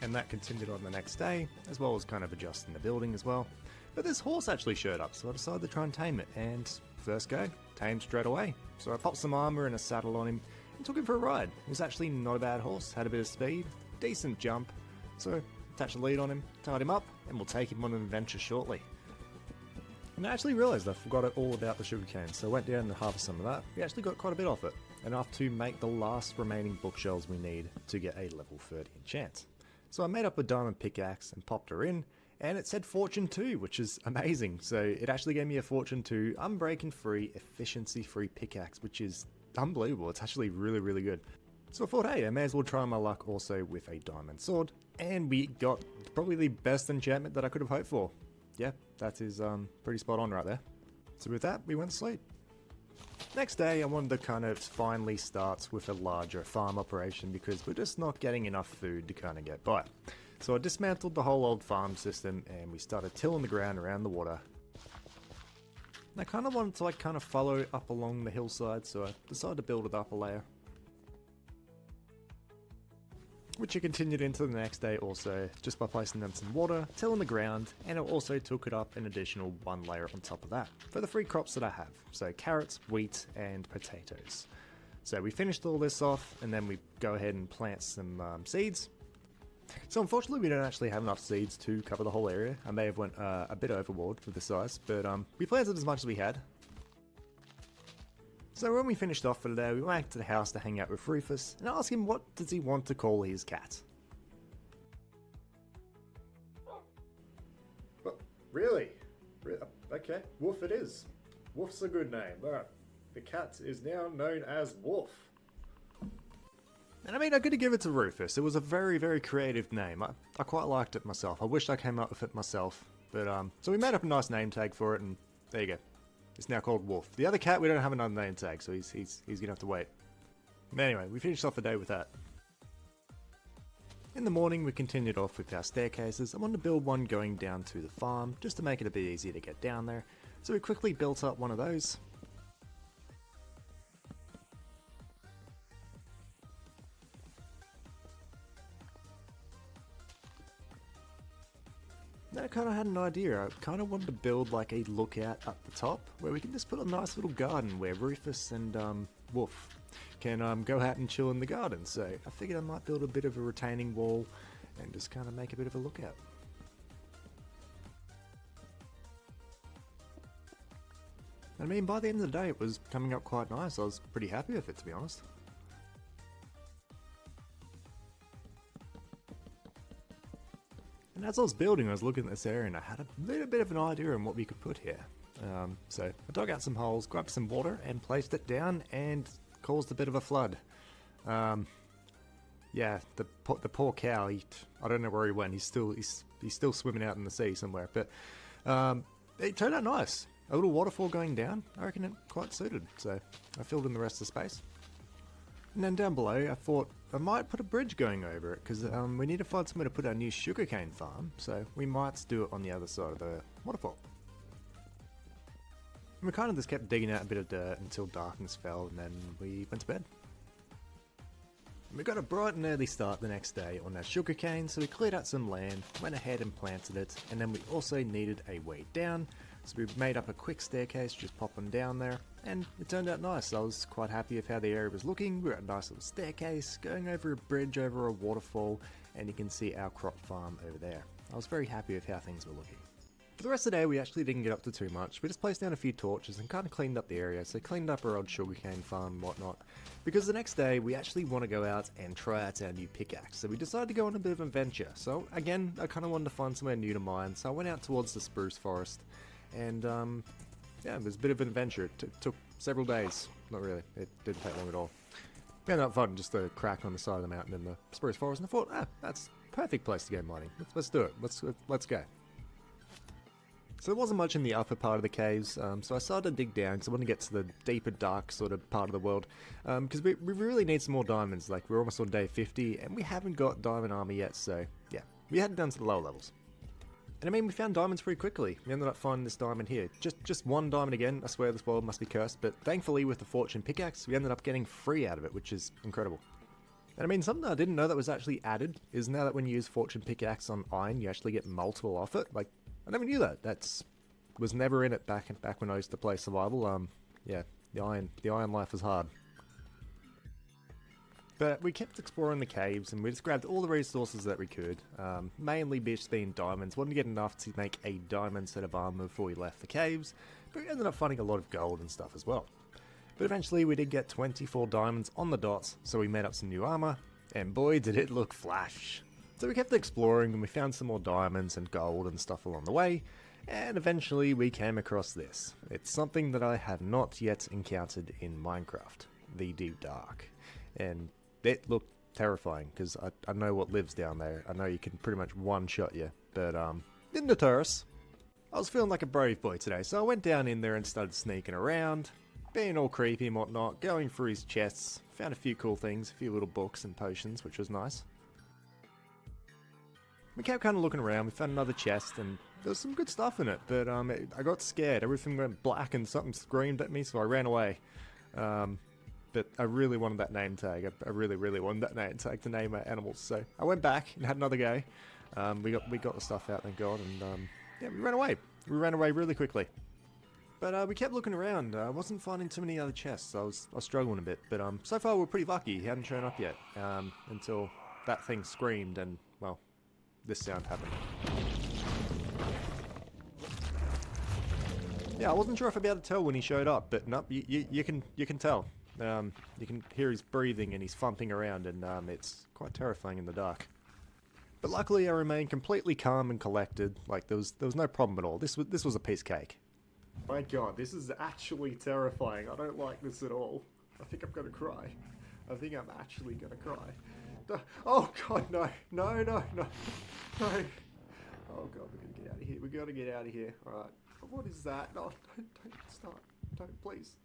And that continued on the next day, as well as kind of adjusting the building as well. But this horse actually showed up, so I decided to try and tame it, and first go, tamed straight away. So I popped some armor and a saddle on him, and took him for a ride. It was actually not a bad horse, had a bit of speed, decent jump, so attached the lead on him, tied him up, and we'll take him on an adventure shortly. And I actually realised I forgot all about the sugarcane, so I went down and harvested some of that. We actually got quite a bit off it, enough to make the last remaining bookshelves we need to get a level 30 enchant. So I made up a diamond pickaxe and popped her in, and it said Fortune 2, which is amazing. So it actually gave me a Fortune 2 unbreaking free, efficiency free pickaxe, which is unbelievable. It's actually really, really good. So I thought, hey, I may as well try my luck also with a diamond sword, and we got probably the best enchantment that I could have hoped for. Yeah, that is pretty spot on right there. So with that, we went to sleep. Next day, I wanted to kind of finally start with a larger farm operation because we're just not getting enough food to kind of get by. So I dismantled the whole old farm system and we started tilling the ground around the water. And I kind of wanted to kind of follow up along the hillside, so I decided to build it up a layer. Which I continued into the next day also, just by placing down some water, tilling the ground, and I also took it up an additional one layer on top of that, for the 3 crops that I have, so carrots, wheat, and potatoes. So we finished all this off, and then we go ahead and plant some seeds. So unfortunately we don't actually have enough seeds to cover the whole area. I may have went a bit overboard with the size, but we planted as much as we had. So when we finished off for the day, we went back to the house to hang out with Rufus and ask him what does he want to call his cat. Well, really? Okay, Wolf it is. Wolf's a good name. Alright, the cat is now known as Wolf. And I mean, I gotta give it to Rufus. It was a very, very creative name. I quite liked it myself. I wish I came up with it myself. But so we made up a nice name tag for it, and there you go. It's now called Wolf. The other cat, we don't have another name tag, so he's gonna have to wait. But anyway, we finished off the day with that. In the morning, we continued off with our staircases. I wanted to build one going down to the farm, just to make it a bit easier to get down there. So we quickly built up one of those. Then I kind of had an idea. I kind of wanted to build like a lookout up the top where we can just put a nice little garden where Rufus and Wolf can go out and chill in the garden. So I figured I might build a bit of a retaining wall and just kind of make a bit of a lookout. I mean, by the end of the day it was coming up quite nice. I was pretty happy with it, to be honest. And as I was building, I was looking at this area and I had a little bit of an idea on what we could put here. So I dug out some holes, grabbed some water and placed it down and caused a bit of a flood. Yeah, the poor cow, I don't know where he went. He's still swimming out in the sea somewhere. But it turned out nice. A little waterfall going down. I reckon it quite suited. So I filled in the rest of the space. And then down below, I thought I might put a bridge going over it because we need to find somewhere to put our new sugarcane farm, so we might do it on the other side of the waterfall. And we kind of just kept digging out a bit of dirt until darkness fell, and then we went to bed. And we got a bright and early start the next day on our sugarcane, so we cleared out some land, went ahead and planted it, and then we also needed a way down. So we made up a quick staircase, just popping down there, and it turned out nice. I was quite happy with how the area was looking. We were at a nice little staircase, going over a bridge over a waterfall, and you can see our crop farm over there. I was very happy with how things were looking. For the rest of the day, we actually didn't get up to too much. We just placed down a few torches and kind of cleaned up the area, so cleaned up our old sugarcane farm and whatnot. Because the next day, we actually want to go out and try out our new pickaxe, so we decided to go on a bit of an adventure. So again, I kind of wanted to find somewhere new to mine, so I went out towards the spruce forest. And yeah, it was a bit of an adventure. It took several days. Not really. It didn't take long at all. We ended up finding just a crack on the side of the mountain in the spruce forest, and I thought, that's a perfect place to go mining. Let's do it. Let's go. So there wasn't much in the upper part of the caves, so I started to dig down because I want to get to the deeper dark sort of part of the world, because we really need some more diamonds. Like, we're almost on day 50 and we haven't got diamond armor yet, so yeah, we headed down to the lower levels. And I mean, we found diamonds pretty quickly. We ended up finding this diamond here. Just one diamond again. I swear this world must be cursed, but thankfully with the fortune pickaxe we ended up getting 3 out of it, which is incredible. And I mean, something I didn't know that was actually added is now that when you use fortune pickaxe on iron you actually get multiple off it. Like, I never knew that. Was never in it back when I used to play survival. Yeah, the iron life was hard. But we kept exploring the caves and we just grabbed all the resources that we could. Mainly just being diamonds. Wanted to get enough to make a diamond set of armor before we left the caves, but we ended up finding a lot of gold and stuff as well. But eventually we did get 24 diamonds on the dots, so we made up some new armor, and boy did it look flash. So we kept exploring and we found some more diamonds and gold and stuff along the way, and eventually we came across this. It's something that I have not yet encountered in Minecraft, the Deep Dark. And it looked terrifying, because I know what lives down there. I know you can pretty much one-shot you, but didn't deter us. I was feeling like a brave boy today, so I went down in there and started sneaking around, being all creepy and whatnot, going through his chests, found a few cool things, a few little books and potions, which was nice. We kept kind of looking around, we found another chest, and there was some good stuff in it, but I got scared. Everything went black and something screamed at me, so I ran away. But I really wanted that name tag. I really wanted that name tag to name my animals, so I went back and had another go. We got the stuff out, thank God, and yeah, we ran away. We ran away really quickly. But we kept looking around. I wasn't finding too many other chests. I was struggling a bit, but so far we're pretty lucky. He hadn't shown up yet until that thing screamed, and well, this sound happened. Yeah, I wasn't sure if I'd be able to tell when he showed up, but nope, you can tell. You can hear his breathing and he's thumping around, and it's quite terrifying in the dark. But luckily, I remained completely calm and collected. Like, there was no problem at all. This was a piece of cake. My God, this is actually terrifying. I don't like this at all. I think I'm gonna cry. I think I'm actually gonna cry. Oh God, no. Oh God, we're gonna get out of here. We gotta get out of here. Alright. What is that? No, don't start. Don't, please.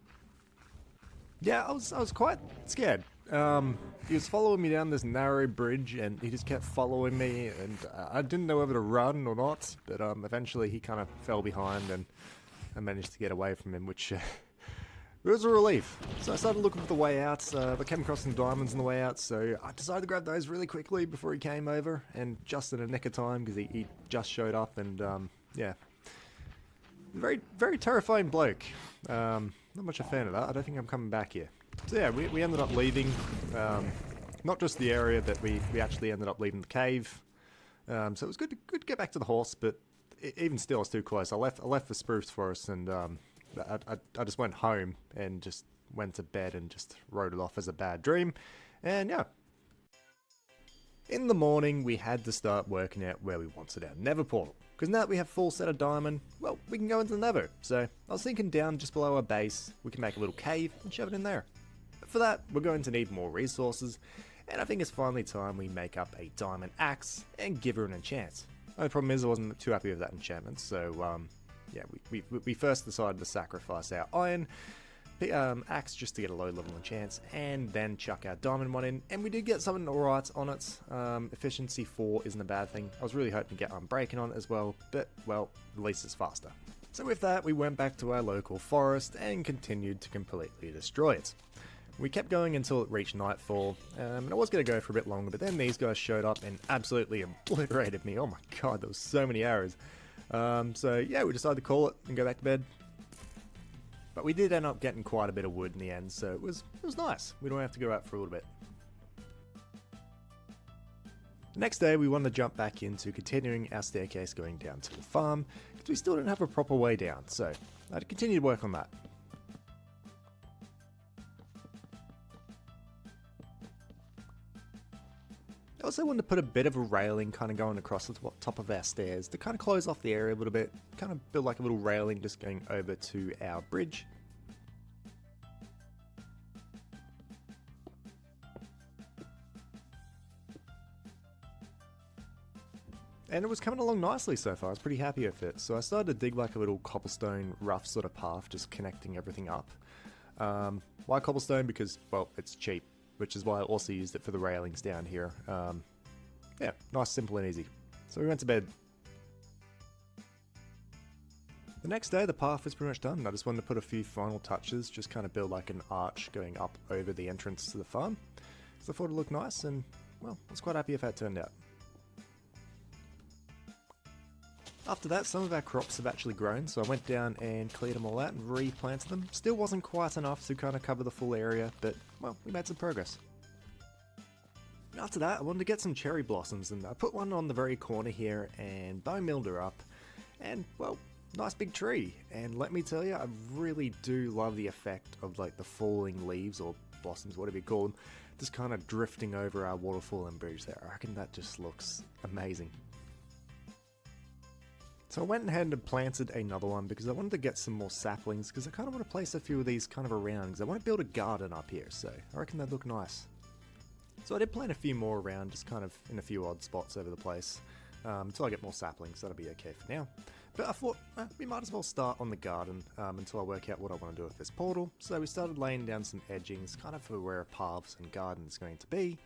Yeah, I was quite scared. He was following me down this narrow bridge, and he just kept following me, and I didn't know whether to run or not, but eventually he kind of fell behind, and I managed to get away from him, which it was a relief. So I started looking for the way out. I came across some diamonds on the way out, so I decided to grab those really quickly before he came over, and just in a nick of time, because he just showed up, and yeah. Very terrifying bloke. Not much a fan of that. I don't think I'm coming back here. So yeah, we ended up leaving, not just the area, but we actually ended up leaving the cave. So it was good to get back to the horse, but even still, it's too close. I left the spruce forest, and I just went home and just went to bed and just wrote it off as a bad dream. And yeah. In the morning, we had to start working out where we wanted our Nether portal. Because now that we have full set of diamond, well, we can go into the Nether. So I was thinking down just below our base, we can make a little cave and shove it in there. But for that, we're going to need more resources, and I think it's finally time we make up a diamond axe and give her an enchant. The only problem is I wasn't too happy with that enchantment, so yeah, we first decided to sacrifice our iron axe just to get a low level enchant, and then chuck our diamond one in, and we did get something alright on it. Efficiency 4 isn't a bad thing. I was really hoping to get unbreaking on it as well, but well, at least it's faster. So with that, we went back to our local forest and continued to completely destroy it. We kept going until it reached nightfall, and I was going to go for a bit longer, but then these guys showed up and absolutely obliterated me. Oh my God, there was so many arrows. So yeah, we decided to call it and go back to bed. But we did end up getting quite a bit of wood in the end, so it was nice. We don't have to go out for a little bit. The next day, we wanted to jump back into continuing our staircase going down to the farm, because we still didn't have a proper way down, so I had to continue to work on that. I also wanted to put a bit of a railing kind of going across the top of our stairs to kind of close off the area a little bit, kind of build like a little railing just going over to our bridge. And it was coming along nicely so far. I was pretty happy with it. So I started to dig like a little cobblestone rough sort of path, just connecting everything up. Why cobblestone? Because, well, it's cheap, which is why I also used it for the railings down here. Yeah, nice, simple and easy. So we went to bed. The next day the path was pretty much done. I just wanted to put a few final touches, just kind of build like an arch going up over the entrance to the farm. So I thought it looked nice and, well, I was quite happy with how it turned out. After that, some of our crops have actually grown, so I went down and cleared them all out and replanted them. Still wasn't quite enough to kind of cover the full area, but, well, we made some progress. After that, I wanted to get some cherry blossoms, and I put one on the very corner here and bone milled her up, and, well, nice big tree. And let me tell you, I really do love the effect of like the falling leaves or blossoms, whatever you call them, just kind of drifting over our waterfall and bridge there. I reckon that just looks amazing. So I went ahead and planted another one because I wanted to get some more saplings, because I kind of want to place a few of these kind of around, because I want to build a garden up here, so I reckon they'd look nice. So I did plant a few more around, just kind of in a few odd spots over the place, until I get more saplings. That'll be okay for now. But I thought we might as well start on the garden until I work out what I want to do with this portal. So we started laying down some edgings, kind of for where paths and garden is going to be.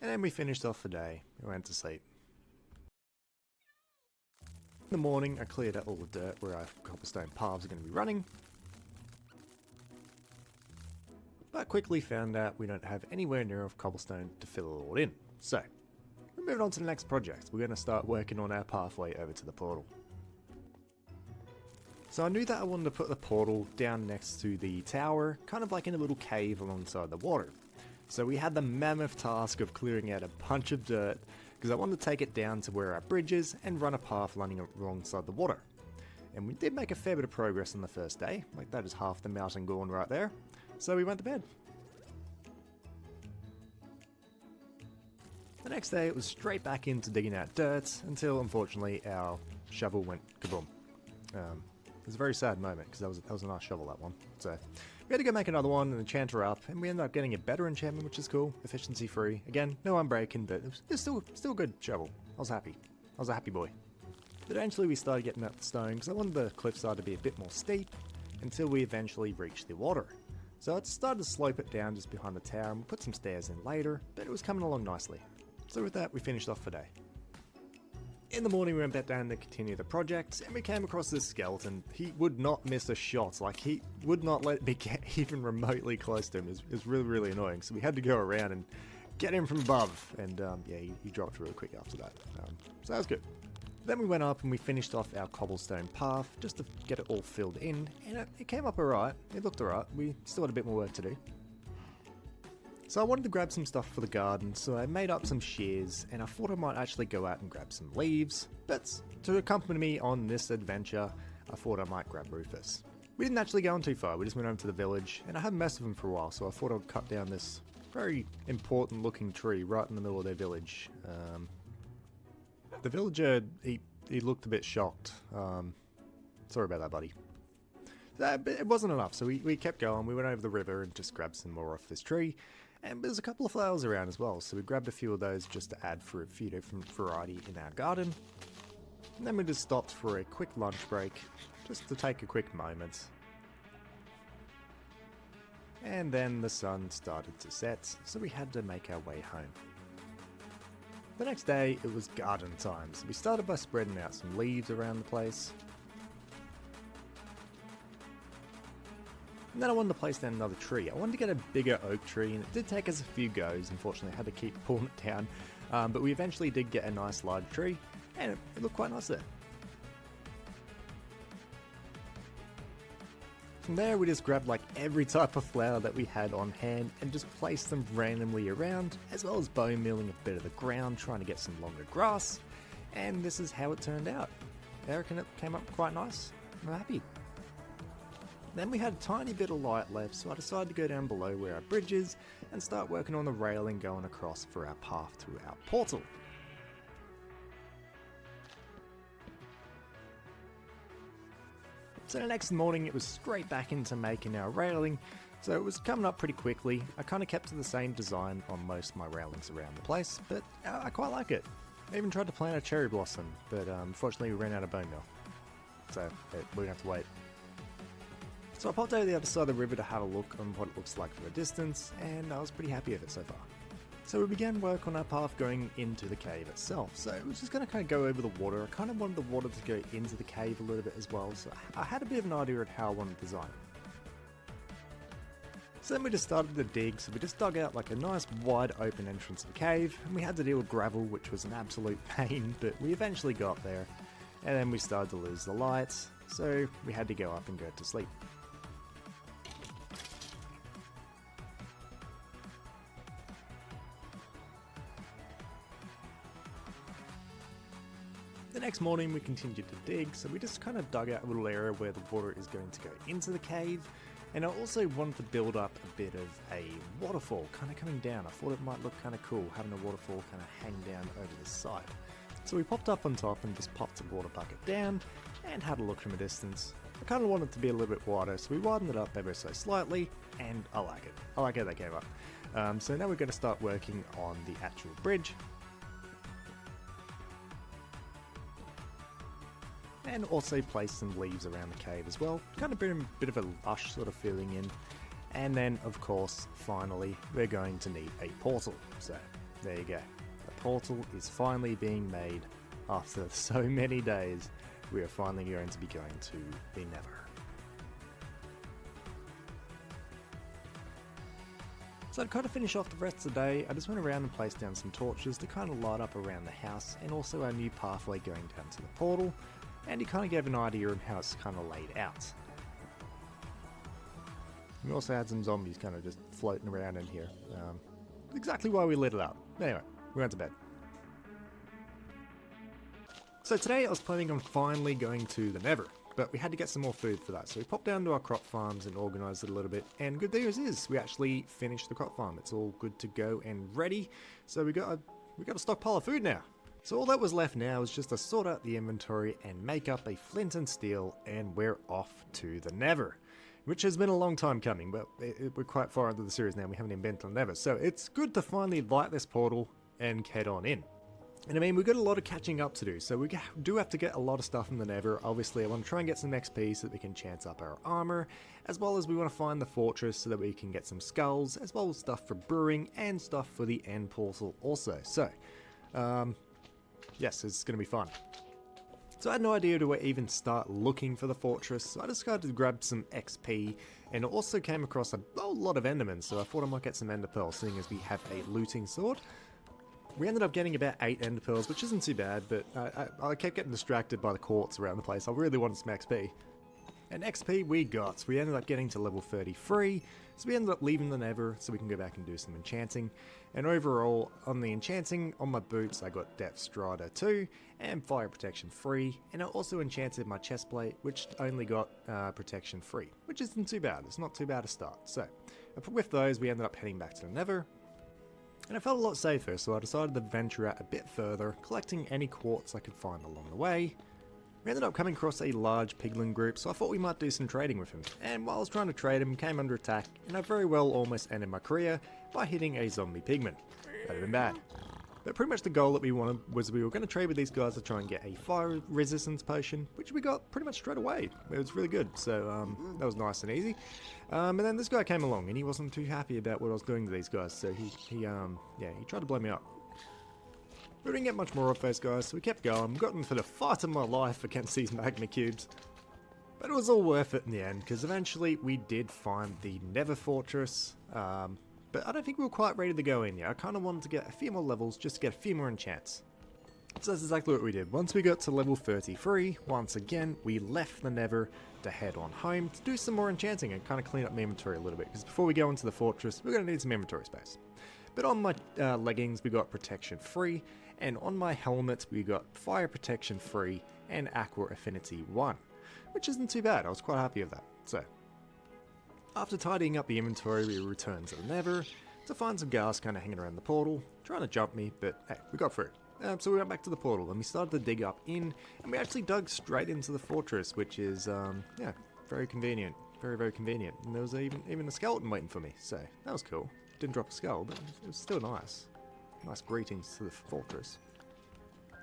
And then we finished off the day. We went to sleep. In the morning, I cleared out all the dirt where our cobblestone paths are going to be running. But quickly found out we don't have anywhere near enough cobblestone to fill it all in. So, we're moving on to the next project. We're going to start working on our pathway over to the portal. So I knew that I wanted to put the portal down next to the tower, kind of like in a little cave alongside the water. So we had the mammoth task of clearing out a bunch of dirt, because I wanted to take it down to where our bridge is and run a path running alongside the water. And we did make a fair bit of progress on the first day, like that is half the mountain gone right there. So we went to bed. The next day it was straight back into digging out dirt, until unfortunately our shovel went kaboom. It was a very sad moment, because that was a nice shovel, that one. So we had to go make another one and enchant her up, and we ended up getting a better enchantment, which is cool, efficiency free. Again, no unbreaking, but it was still a good shovel. I was happy. I was a happy boy. But eventually we started getting up the stone, because I wanted the cliffside to be a bit more steep, until we eventually reached the water. So I started to slope it down just behind the tower, and we'll put some stairs in later, but it was coming along nicely. So with that, we finished off for the day. In the morning we went back down to continue the project, and we came across this skeleton. He would not miss a shot, like he would not let me get even remotely close to him. It was really, really annoying, so we had to go around and get him from above, and yeah, he dropped really quick after that, so that was good. Then we went up and we finished off our cobblestone path, just to get it all filled in, and it came up alright, it looked alright. We still had a bit more work to do. So I wanted to grab some stuff for the garden, so I made up some shears, and I thought I might actually go out and grab some leaves, but to accompany me on this adventure, I thought I might grab Rufus. We didn't actually go on too far, we just went over to the village, and I hadn't messed with him for a while, so I thought I'd cut down this very important looking tree right in the middle of their village. The villager, he looked a bit shocked. Sorry about that, buddy. It wasn't enough, so we kept going. We went over the river and just grabbed some more off this tree. And there's a couple of flowers around as well, so we grabbed a few of those just to add for a few different variety in our garden. And then we just stopped for a quick lunch break, just to take a quick moment. And then the sun started to set, so we had to make our way home. The next day, it was garden time, so we started by spreading out some leaves around the place. And then I wanted to place down another tree. I wanted to get a bigger oak tree, and it did take us a few goes. Unfortunately, I had to keep pulling it down, but we eventually did get a nice large tree, and it looked quite nice there. From there, we just grabbed like every type of flower that we had on hand and just placed them randomly around, as well as bone milling a bit of the ground, trying to get some longer grass. And this is how it turned out. I reckon it came up quite nice. I'm happy. Then we had a tiny bit of light left, so I decided to go down below where our bridge is and start working on the railing going across for our path to our portal. So the next morning it was straight back into making our railing, so it was coming up pretty quickly. I kind of kept to the same design on most of my railings around the place, but I quite like it. I even tried to plant a cherry blossom, but unfortunately we ran out of bone meal. So we're gonna have to wait. So I popped over the other side of the river to have a look on what it looks like from a distance, and I was pretty happy with it so far. So we began work on our path going into the cave itself. So we're just going to kind of go over the water. I kind of wanted the water to go into the cave a little bit as well, so I had a bit of an idea of how I wanted to design it. So then we just started to dig, so we just dug out like a nice wide open entrance to the cave, and we had to deal with gravel, which was an absolute pain, but we eventually got there. And then we started to lose the lights, so we had to go up and go to sleep. The next morning we continued to dig, so we just kind of dug out a little area where the water is going to go into the cave, and I also wanted to build up a bit of a waterfall kind of coming down. I thought it might look kind of cool having a waterfall kind of hang down over the side. So we popped up on top and just popped the water bucket down and had a look from a distance. I kind of wanted it to be a little bit wider, so we widened it up ever so slightly, and I like it. I like how that came up. So now we're going to start working on the actual bridge. And also place some leaves around the cave as well, kind of bring a bit of a lush sort of feeling in. And then, of course, finally, we're going to need a portal. So, there you go. The portal is finally being made after so many days. We are finally going to be going to the Nether. So to kind of finish off the rest of the day, I just went around and placed down some torches to kind of light up around the house, and also our new pathway going down to the portal. And he kind of gave an idea of how it's kind of laid out. We also had some zombies kind of just floating around in here. Exactly why we lit it up. Anyway, we went to bed. So today I was planning on finally going to the Nether, but we had to get some more food for that. So we popped down to our crop farms and organised it a little bit. And good news is we actually finished the crop farm. It's all good to go and ready. So we got a stockpile of food now. So all that was left now is just to sort out the inventory and make up a flint and steel, and we're off to the Nether, which has been a long time coming, but we're quite far into the series now. We haven't even been to the Nether, so it's good to finally light this portal and head on in. And I mean, we've got a lot of catching up to do, so we do have to get a lot of stuff from the Nether. Obviously, I want to try and get some XP so that we can chance up our armor, as well as we want to find the fortress so that we can get some skulls, as well as stuff for brewing and stuff for the end portal also. So, yes, it's going to be fun. So I had no idea to even start looking for the fortress, so I decided to grab some XP, and also came across a whole lot of endermen, so I thought I might get some ender pearls, seeing as we have a looting sword. We ended up getting about 8 ender pearls, which isn't too bad, but I kept getting distracted by the quartz around the place. I really wanted some XP. And XP we got, we ended up getting to level 33, so we ended up leaving the Nether so we can go back and do some enchanting. And overall, on the enchanting, on my boots I got Depth Strider 2 and Fire Protection 3, and I also enchanted my chestplate, which only got Protection 3, which isn't too bad. It's not too bad a start. So with those, we ended up heading back to the Nether, and I felt a lot safer, so I decided to venture out a bit further, collecting any quartz I could find along the way. We ended up coming across a large piglin group, so I thought we might do some trading with him. And while I was trying to trade him, came under attack, and I very well almost ended my career by hitting a zombie pigman. That would have been bad. But pretty much the goal that we wanted was we were going to trade with these guys to try and get a fire resistance potion, which we got pretty much straight away. It was really good, so that was nice and easy. And then this guy came along, and he wasn't too happy about what I was doing to these guys, so he tried to blow me up. We didn't get much more of those guys, so we kept going. We got into the fight of my life against these magma cubes. But it was all worth it in the end, because eventually we did find the Nether Fortress. But I don't think we were quite ready to go in yet. I kind of wanted to get a few more levels just to get a few more enchants. So that's exactly what we did. Once we got to level 33, once again, we left the Nether to head on home to do some more enchanting and kind of clean up my inventory a little bit, because before we go into the fortress, we're going to need some inventory space. But on my leggings, we got Protection 3, and on my helmet, we got Fire Protection 3 and Aqua Affinity 1, which isn't too bad. I was quite happy with that. So, after tidying up the inventory, we returned to the Nether to find some guards kind of hanging around the portal, trying to jump me, but hey, we got through. So we went back to the portal and we started to dig up in, and we actually dug straight into the fortress, which is, very convenient. Very, very convenient. And there was even a skeleton waiting for me, so that was cool. Didn't drop a skull, but it was still nice. Nice greetings to the fortress.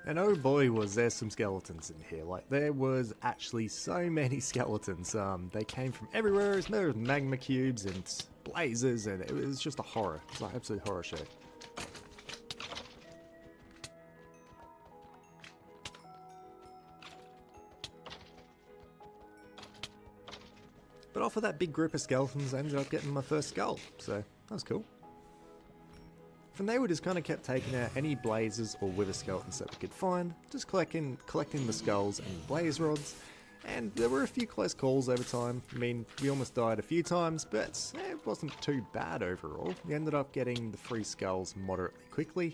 And oh boy, was there some skeletons in here. Like, there was actually so many skeletons. They came from everywhere. There was magma cubes and blazes, and it was just a horror. It's like an absolute horror show. But off of that big group of skeletons, I ended up getting my first skull. So, that was cool. From there, we just kind of kept taking out any blazes or wither skeletons that we could find, just collecting the skulls and blaze rods, and there were a few close calls over time. I mean, we almost died a few times, but it wasn't too bad overall. We ended up getting the 3 skulls moderately quickly.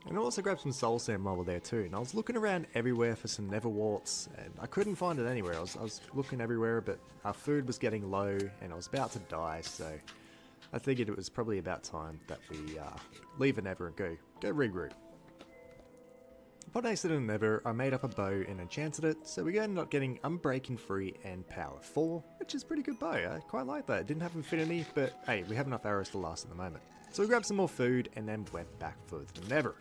And I also grabbed some soul sand while we were there too, and I was looking around everywhere for some nether warts, and I couldn't find it anywhere. I was looking everywhere, but our food was getting low, and I was about to die, so I figured it was probably about time that we leave the Nether and go regroup. Upon exiting the Nether, I made up a bow and enchanted it, so we ended up getting Unbreaking 3 and Power 4, which is a pretty good bow. I quite like that. It didn't have infinity, but hey, we have enough arrows to last at the moment. So we grabbed some more food and then went back for the Nether.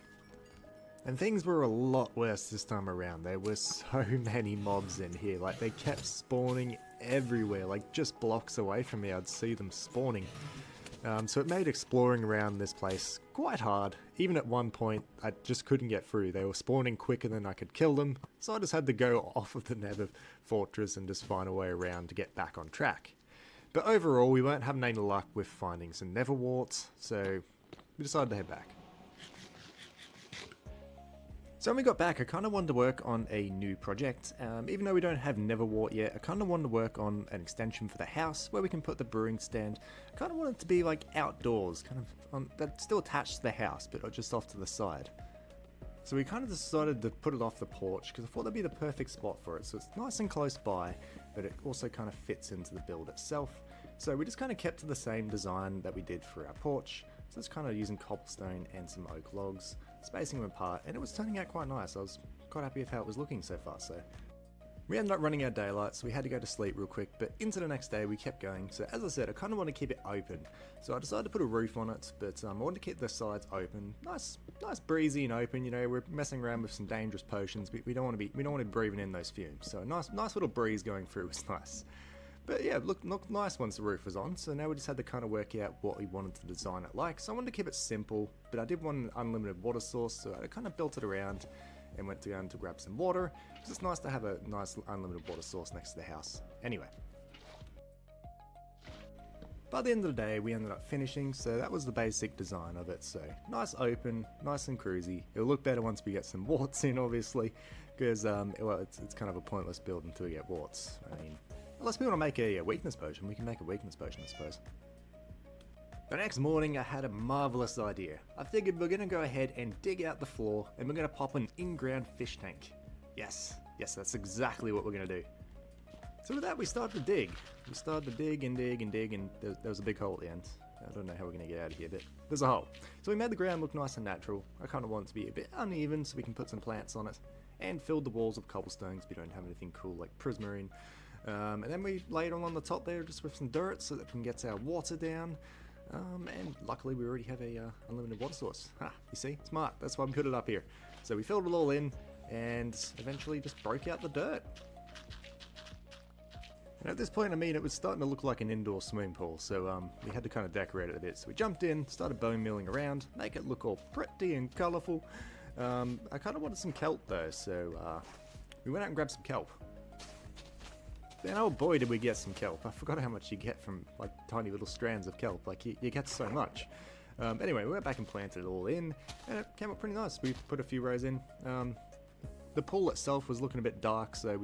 And things were a lot worse this time around. There were so many mobs in here. Like, they kept spawning everywhere, like just blocks away from me I'd see them spawning. So it made exploring around this place quite hard. Even at one point, I just couldn't get through. They were spawning quicker than I could kill them, so I just had to go off of the Nether fortress and just find a way around to get back on track. But overall, we weren't having any luck with finding some Nether warts, so we decided to head back. So when we got back, I kind of wanted to work on a new project. Even though we don't have Nether wart yet, I kind of wanted to work on an extension for the house where we can put the brewing stand. I kind of wanted it to be like outdoors, kind of that's still attached to the house, but just off to the side. So we kind of decided to put it off the porch because I thought that'd be the perfect spot for it. So it's nice and close by, but it also kind of fits into the build itself. So we just kind of kept to the same design that we did for our porch. So it's kind of using cobblestone and some oak logs, spacing them apart, and it was turning out quite nice. I was quite happy with how it was looking so far. So we ended up running out of daylight, so we had to go to sleep real quick, but into the next day we kept going. So as I said, I kind of want to keep it open, so I decided to put a roof on it, but I wanted to keep the sides open, nice breezy and open. You know, we're messing around with some dangerous potions, but we don't want to be breathing in those fumes. So a nice little breeze going through was nice. But yeah, looked nice once the roof was on, so now we just had to kind of work out what we wanted to design it like. So I wanted to keep it simple, but I did want an unlimited water source, so I kind of built it around and went down to grab some water. It's just nice to have a nice unlimited water source next to the house. Anyway. By the end of the day, we ended up finishing, so that was the basic design of it. So nice open, nice and cruisy. It'll look better once we get some warts in, obviously, because well, it's kind of a pointless build until we get warts. I mean, unless we want to make a weakness potion, we can make a weakness potion, I suppose. The next morning, I had a marvelous idea. I figured we're going to go ahead and dig out the floor, and we're going to pop an in-ground fish tank. Yes, that's exactly what we're going to do. So with that, we started to dig. We started to dig and dig and dig, and there was a big hole at the end. I don't know how we're going to get out of here, but there's a hole. So we made the ground look nice and natural. I kind of want it to be a bit uneven, so we can put some plants on it, and filled the walls with cobblestones. We don't have anything cool like prismarine. And then we laid on the top there just with some dirt so that we can get our water down. And luckily we already have a unlimited water source. Ha, you see, smart. That's why we put it up here. So we filled it all in and eventually just broke out the dirt. And at this point, I mean, it was starting to look like an indoor swimming pool, so we had to kind of decorate it a bit. So we jumped in, started bone milling around, make it look all pretty and colourful. I kind of wanted some kelp though, so we went out and grabbed some kelp. Then, oh boy, did we get some kelp. I forgot how much you get from, like, tiny little strands of kelp. Like, you get so much. Anyway, we went back and planted it all in, and it came up pretty nice. We put a few rows in. The pool itself was looking a bit dark, so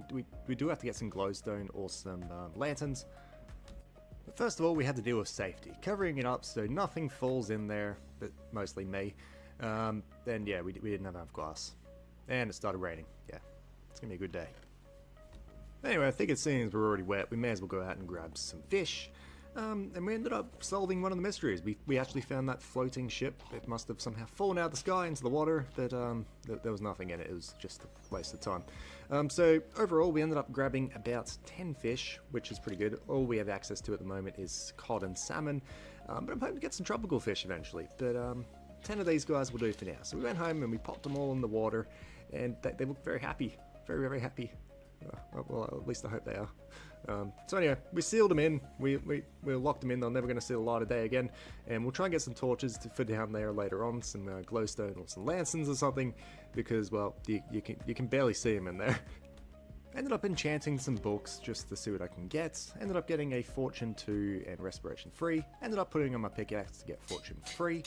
we do have to get some glowstone or some lanterns. But first of all, we had to deal with safety. Covering it up so nothing falls in there, but mostly me. Then, yeah, we didn't have enough glass. And it started raining. Yeah, it's going to be a good day. Anyway, I figured seeing as we're already wet, we may as well go out and grab some fish. And we ended up solving one of the mysteries. We actually found that floating ship. It must have somehow fallen out of the sky into the water, but there was nothing in it. It was just a waste of time. So overall, we ended up grabbing about 10 fish, which is pretty good. All we have access to at the moment is cod and salmon, but I'm hoping to get some tropical fish eventually. But 10 of these guys will do for now. So we went home and we popped them all in the water, and they look very happy. Very, very happy. Well, at least I hope they are. So anyway, we sealed them in. We locked them in. They're never going to see the light of day again. And we'll try and get some torches for down there later on, some glowstone or some lanterns or something, because well, you can barely see them in there. Ended up enchanting some books just to see what I can get. Ended up getting a fortune 2 and respiration 3. Ended up putting on my pickaxe to get fortune 3.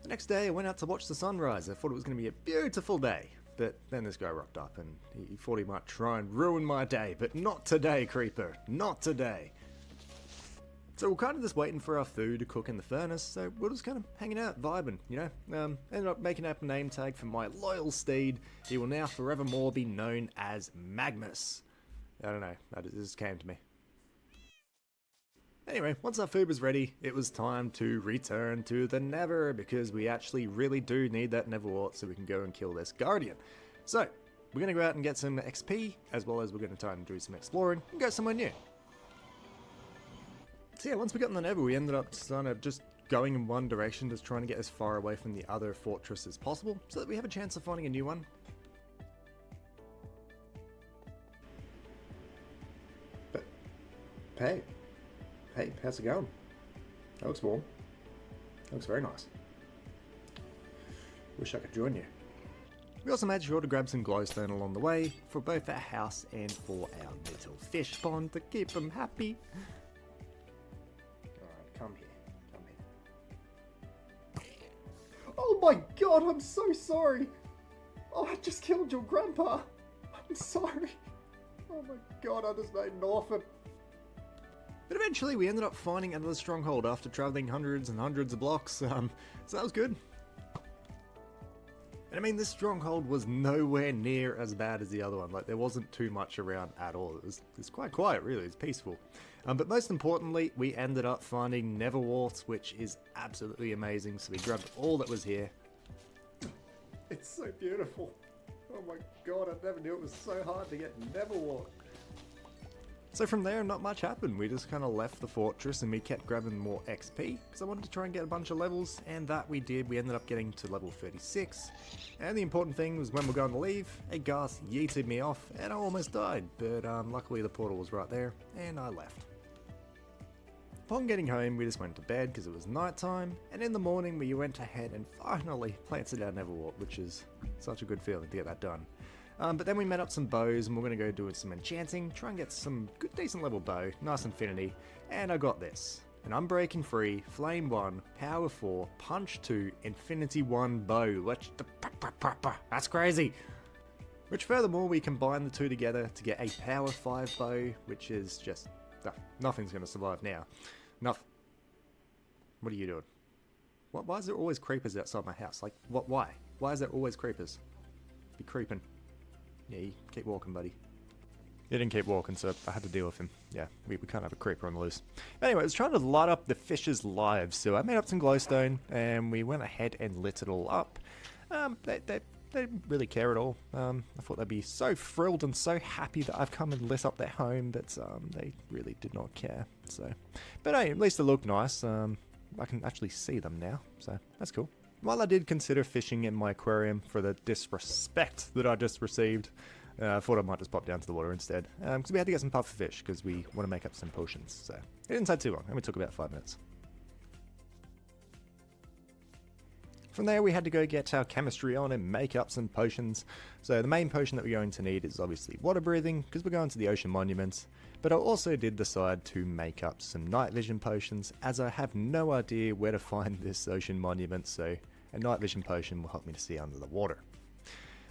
The next day I went out to watch the sunrise. I thought it was going to be a beautiful day. But then this guy rocked up and he thought he might try and ruin my day. But not today, Creeper. Not today. So we're kind of just waiting for our food to cook in the furnace. So we're just kind of hanging out, vibing, you know. Ended up making up a name tag for my loyal steed. He will now forevermore be known as Magnus. I don't know. That just came to me. Anyway, once our food was ready, it was time to return to the Nether, because we actually really do need that Nether wart so we can go and kill this guardian. So, we're going to go out and get some XP, as well as we're going to try and do some exploring and go somewhere new. So yeah, once we got in the Nether, we ended up kind of just going in one direction, just trying to get as far away from the other fortress as possible, so that we have a chance of finding a new one. But, hey, how's it going? That looks warm. That looks very nice. Wish I could join you. We also made sure to grab some glowstone along the way, for both our house and for our little fish pond to keep them happy. Alright, come here. Oh my god, I'm so sorry! Oh, I just killed your grandpa! I'm sorry! Oh my god, I just made an orphan! But eventually we ended up finding another stronghold after traveling hundreds and hundreds of blocks, so that was good. And I mean, this stronghold was nowhere near as bad as the other one. Like, there wasn't too much around at all. It was quite quiet, really. It's peaceful. But most importantly, we ended up finding Nether wart, which is absolutely amazing. So we grabbed all that was here. It's so beautiful. Oh my god, I never knew it was so hard to get Nether wart. So from there, not much happened. We just kind of left the fortress and we kept grabbing more XP. So I wanted to try and get a bunch of levels, and that we did. We ended up getting to level 36. And the important thing was when we're going to leave, a ghast yeeted me off and I almost died. But luckily the portal was right there and I left. Upon getting home, we just went to bed because it was night time. And in the morning, we went ahead and finally planted our Nether wart, which is such a good feeling to get that done. But then we met up some bows and we're going to go do some enchanting, try and get some good decent level bow, nice infinity, and I got this. An Unbreaking 3, Flame 1, Power 4, Punch 2, Infinity 1 bow. That's crazy! Which furthermore, we combine the two together to get a Power 5 bow, which is just... nothing's going to survive now. What are you doing? Why is there always creepers outside my house? Like, why? Why is there always creepers? Be creeping. Yeah, you keep walking, buddy. He didn't keep walking, so I had to deal with him. Yeah, we can't have a creeper on the loose. Anyway, I was trying to light up the fish's lives, so I made up some glowstone, and we went ahead and lit it all up. They didn't really care at all. I thought they'd be so thrilled and so happy that I've come and lit up their home, but they really did not care. So, but hey, at least they look nice. I can actually see them now, so that's cool. While I did consider fishing in my aquarium for the disrespect that I just received, I thought I might just pop down to the water instead. Because we had to get some puffer fish, because we want to make up some potions. So it didn't take too long, it only took about 5 minutes. From there we had to go get our chemistry on and make up some potions. So the main potion that we're going to need is obviously water breathing, because we're going to the ocean monuments. But I also did decide to make up some night vision potions, as I have no idea where to find this ocean monument, so a night vision potion will help me to see under the water.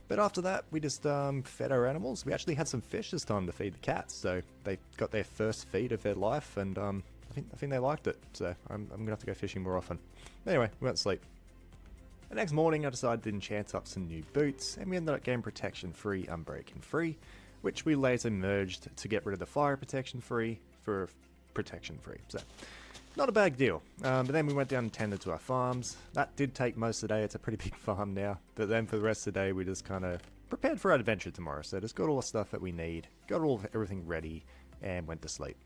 But after that, we just fed our animals. We actually had some fish this time to feed the cats, so they got their first feed of their life, and I think they liked it. So I'm gonna have to go fishing more often. Anyway, we went to sleep. The next morning, I decided to enchant up some new boots, and we ended up getting protection 3, Unbreaking 3, which we later merged to get rid of the fire protection 3 for protection 3. So not a bad deal. But then we went down and tended to our farms. That did take most of the day. It's a pretty big farm now. But then for the rest of the day, we just kind of prepared for our adventure tomorrow. So just got all the stuff that we need, got everything ready, and went to sleep.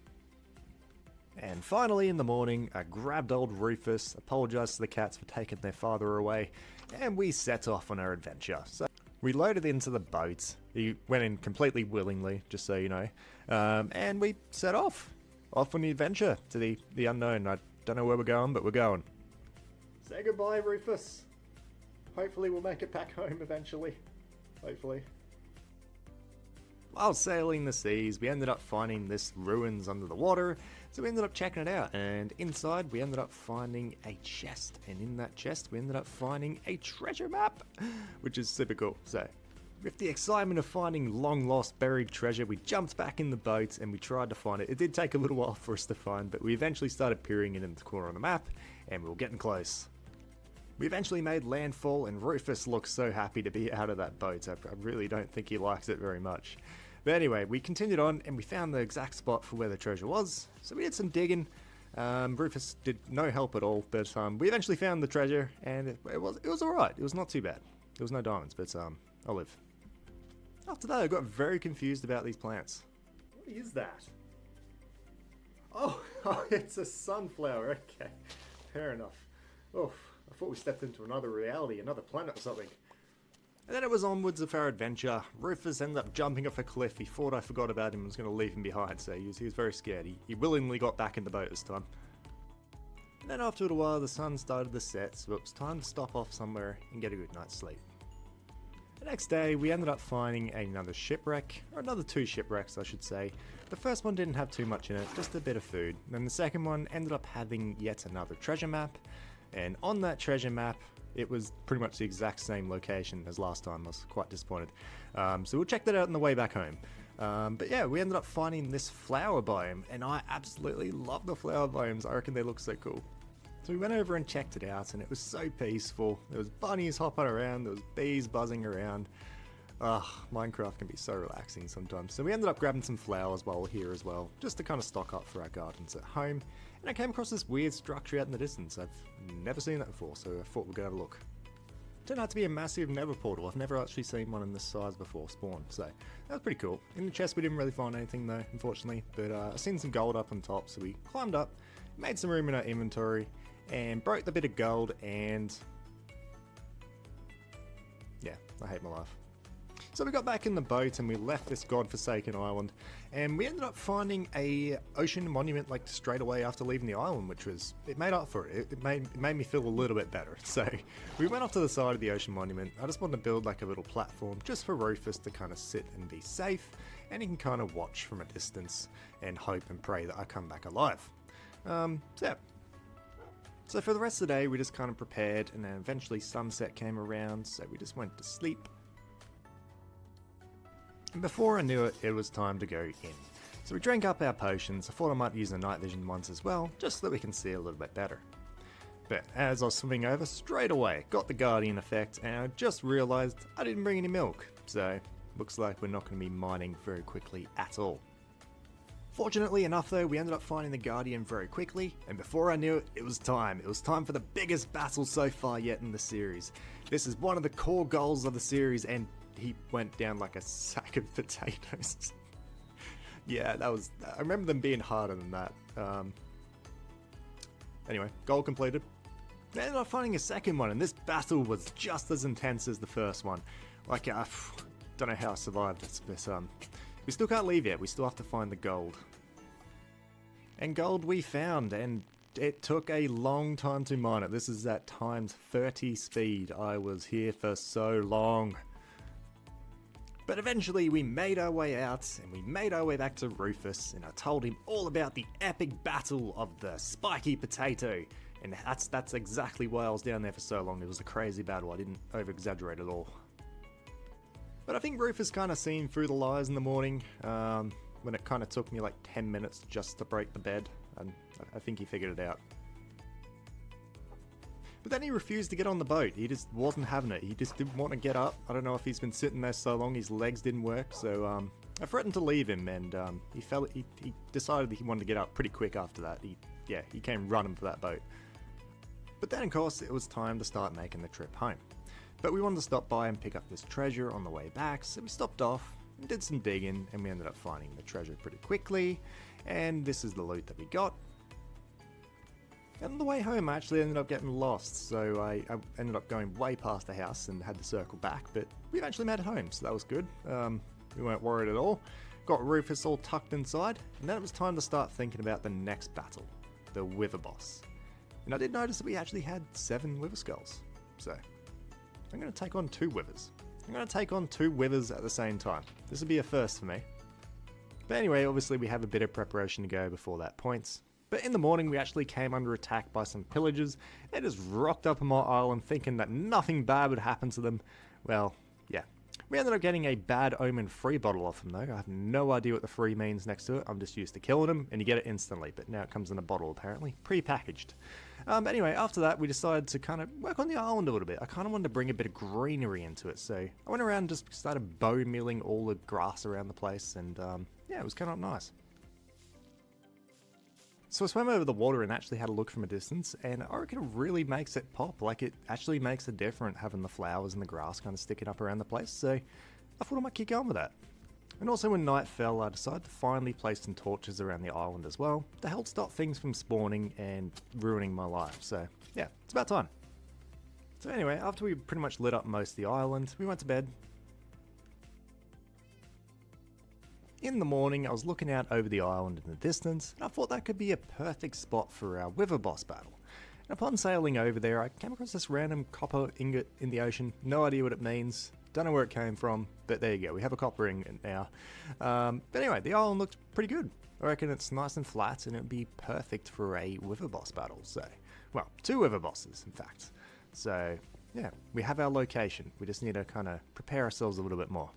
And finally in the morning, I grabbed old Rufus, apologised to the cats for taking their father away, and we set off on our adventure. So we loaded into the boat. He went in completely willingly, just so you know, and we set off on the adventure to the unknown. I don't know where we're going, but we're going. Say goodbye, Rufus. Hopefully we'll make it back home eventually. Hopefully. While sailing the seas, we ended up finding this ruins under the water, so we ended up checking it out, and inside we ended up finding a chest, and in that chest we ended up finding a treasure map, which is super cool. So, with the excitement of finding long lost buried treasure, we jumped back in the boat and we tried to find it. It did take a little while for us to find, but we eventually started peering it in the corner on the map, and we were getting close. We eventually made landfall, and Rufus looks so happy to be out of that boat. I really don't think he likes it very much. But anyway, we continued on and we found the exact spot for where the treasure was. So we did some digging. Rufus did no help at all, but we eventually found the treasure, and it was alright. It was not too bad. There was no diamonds, but I'll live. After that, I got very confused about these plants. What is that? Oh, it's a sunflower. Okay, fair enough. Oh, I thought we stepped into another reality, another planet or something. And then it was onwards of our adventure. Rufus ended up jumping off a cliff. He thought I forgot about him and was going to leave him behind, so he was very scared. He willingly got back in the boat this time. And then after a while, the sun started to set, so it was time to stop off somewhere and get a good night's sleep. The next day, we ended up finding another shipwreck, or another 2 shipwrecks I should say. The first one didn't have too much in it, just a bit of food. And then the second one ended up having yet another treasure map, and on that treasure map, it was pretty much the exact same location as last time. I was quite disappointed. So we'll check that out on the way back home. But yeah, we ended up finding this flower biome, and I absolutely love the flower biomes. I reckon they look so cool. So we went over and checked it out, and it was so peaceful. There was bunnies hopping around, there was bees buzzing around. Minecraft can be so relaxing sometimes. So we ended up grabbing some flowers while we're here as well, just to kind of stock up for our gardens at home. And I came across this weird structure out in the distance. I've never seen that before, so I thought we'd go have a look. It turned out to be a massive Nether portal. I've never actually seen one in this size before spawn, so that was pretty cool. In the chest we didn't really find anything though, unfortunately, but I seen some gold up on top, so we climbed up, made some room in our inventory, and broke the bit of gold, and yeah, I hate my life. So we got back in the boat and we left this godforsaken island, and we ended up finding a ocean monument like straight away after leaving the island, which was, it made up for it. It made me feel a little bit better. So we went off to the side of the ocean monument. I just wanted to build like a little platform just for Rufus to kind of sit and be safe, and he can kind of watch from a distance and hope and pray that I come back alive. So for the rest of the day we just kind of prepared, and then eventually sunset came around, so we just went to sleep. And before I knew it, it was time to go in. So we drank up our potions. I thought I might use the night vision ones as well, just so that we can see a little bit better. But as I was swimming over, straight away, got the Guardian effect, and I just realised I didn't bring any milk. So, looks like we're not going to be mining very quickly at all. Fortunately enough though, we ended up finding the Guardian very quickly, and before I knew it, it was time. It was time for the biggest battle so far yet in the series. This is one of the core goals of the series, and he went down like a sack of potatoes. Yeah, I remember them being harder than that. Anyway, goal completed. I ended up finding a second one, and this battle was just as intense as the first one. Like, don't know how I survived this, but we still can't leave yet. We still have to find the gold. And gold we found, and it took a long time to mine it. This is at times 30 speed. I was here for so long. But eventually we made our way out, and we made our way back to Rufus, and I told him all about the epic battle of the spiky potato. And that's exactly why I was down there for so long. It was a crazy battle. I didn't over-exaggerate at all. But I think Rufus kind of seen through the lies in the morning, when it kind of took me like 10 minutes just to break the bed, and I think he figured it out. But then he refused to get on the boat. He just wasn't having it. He just didn't want to get up. I don't know if he's been sitting there so long his legs didn't work, so I threatened to leave him, and he decided that he wanted to get up pretty quick after that. He came running for that boat. But then of course it was time to start making the trip home. But we wanted to stop by and pick up this treasure on the way back, so we stopped off and did some digging, and we ended up finding the treasure pretty quickly. And this is the loot that we got. And on the way home I actually ended up getting lost, so I ended up going way past the house and had to circle back, but we eventually made it home, so that was good. We weren't worried at all. Got Rufus all tucked inside, and then it was time to start thinking about the next battle, the Wither boss. And I did notice that we actually had 7 Wither skulls, so I'm going to take on 2 Withers. I'm going to take on 2 Withers at the same time. This will be a first for me. But anyway, obviously we have a bit of preparation to go before that point. But in the morning we actually came under attack by some pillagers. They just rocked up on my island thinking that nothing bad would happen to them. Well, yeah. We ended up getting a bad omen free bottle off them though. I have no idea what the free means next to it. I'm just used to killing them and you get it instantly. But now it comes in a bottle apparently, pre-packaged. But anyway, after that we decided to kind of work on the island a little bit. I kind of wanted to bring a bit of greenery into it. So I went around and just started bone mealing all the grass around the place. And yeah, it was kind of nice. So I swam over the water and actually had a look from a distance, and I reckon it really makes it pop. Like, it actually makes a difference having the flowers and the grass kind of sticking up around the place, so I thought I might keep going with that. And also when night fell, I decided to finally place some torches around the island as well, to help stop things from spawning and ruining my life, so yeah, it's about time. So anyway, after we pretty much lit up most of the island, we went to bed. In the morning, I was looking out over the island in the distance, and I thought that could be a perfect spot for our Wither boss battle. And upon sailing over there, I came across this random copper ingot in the ocean. No idea what it means, don't know where it came from, but there you go, we have a copper ingot now. But anyway, the island looked pretty good. I reckon it's nice and flat, and it'd be perfect for a Wither boss battle, so... Well, 2 Wither bosses, in fact. So, yeah, we have our location. We just need to kind of prepare ourselves a little bit more.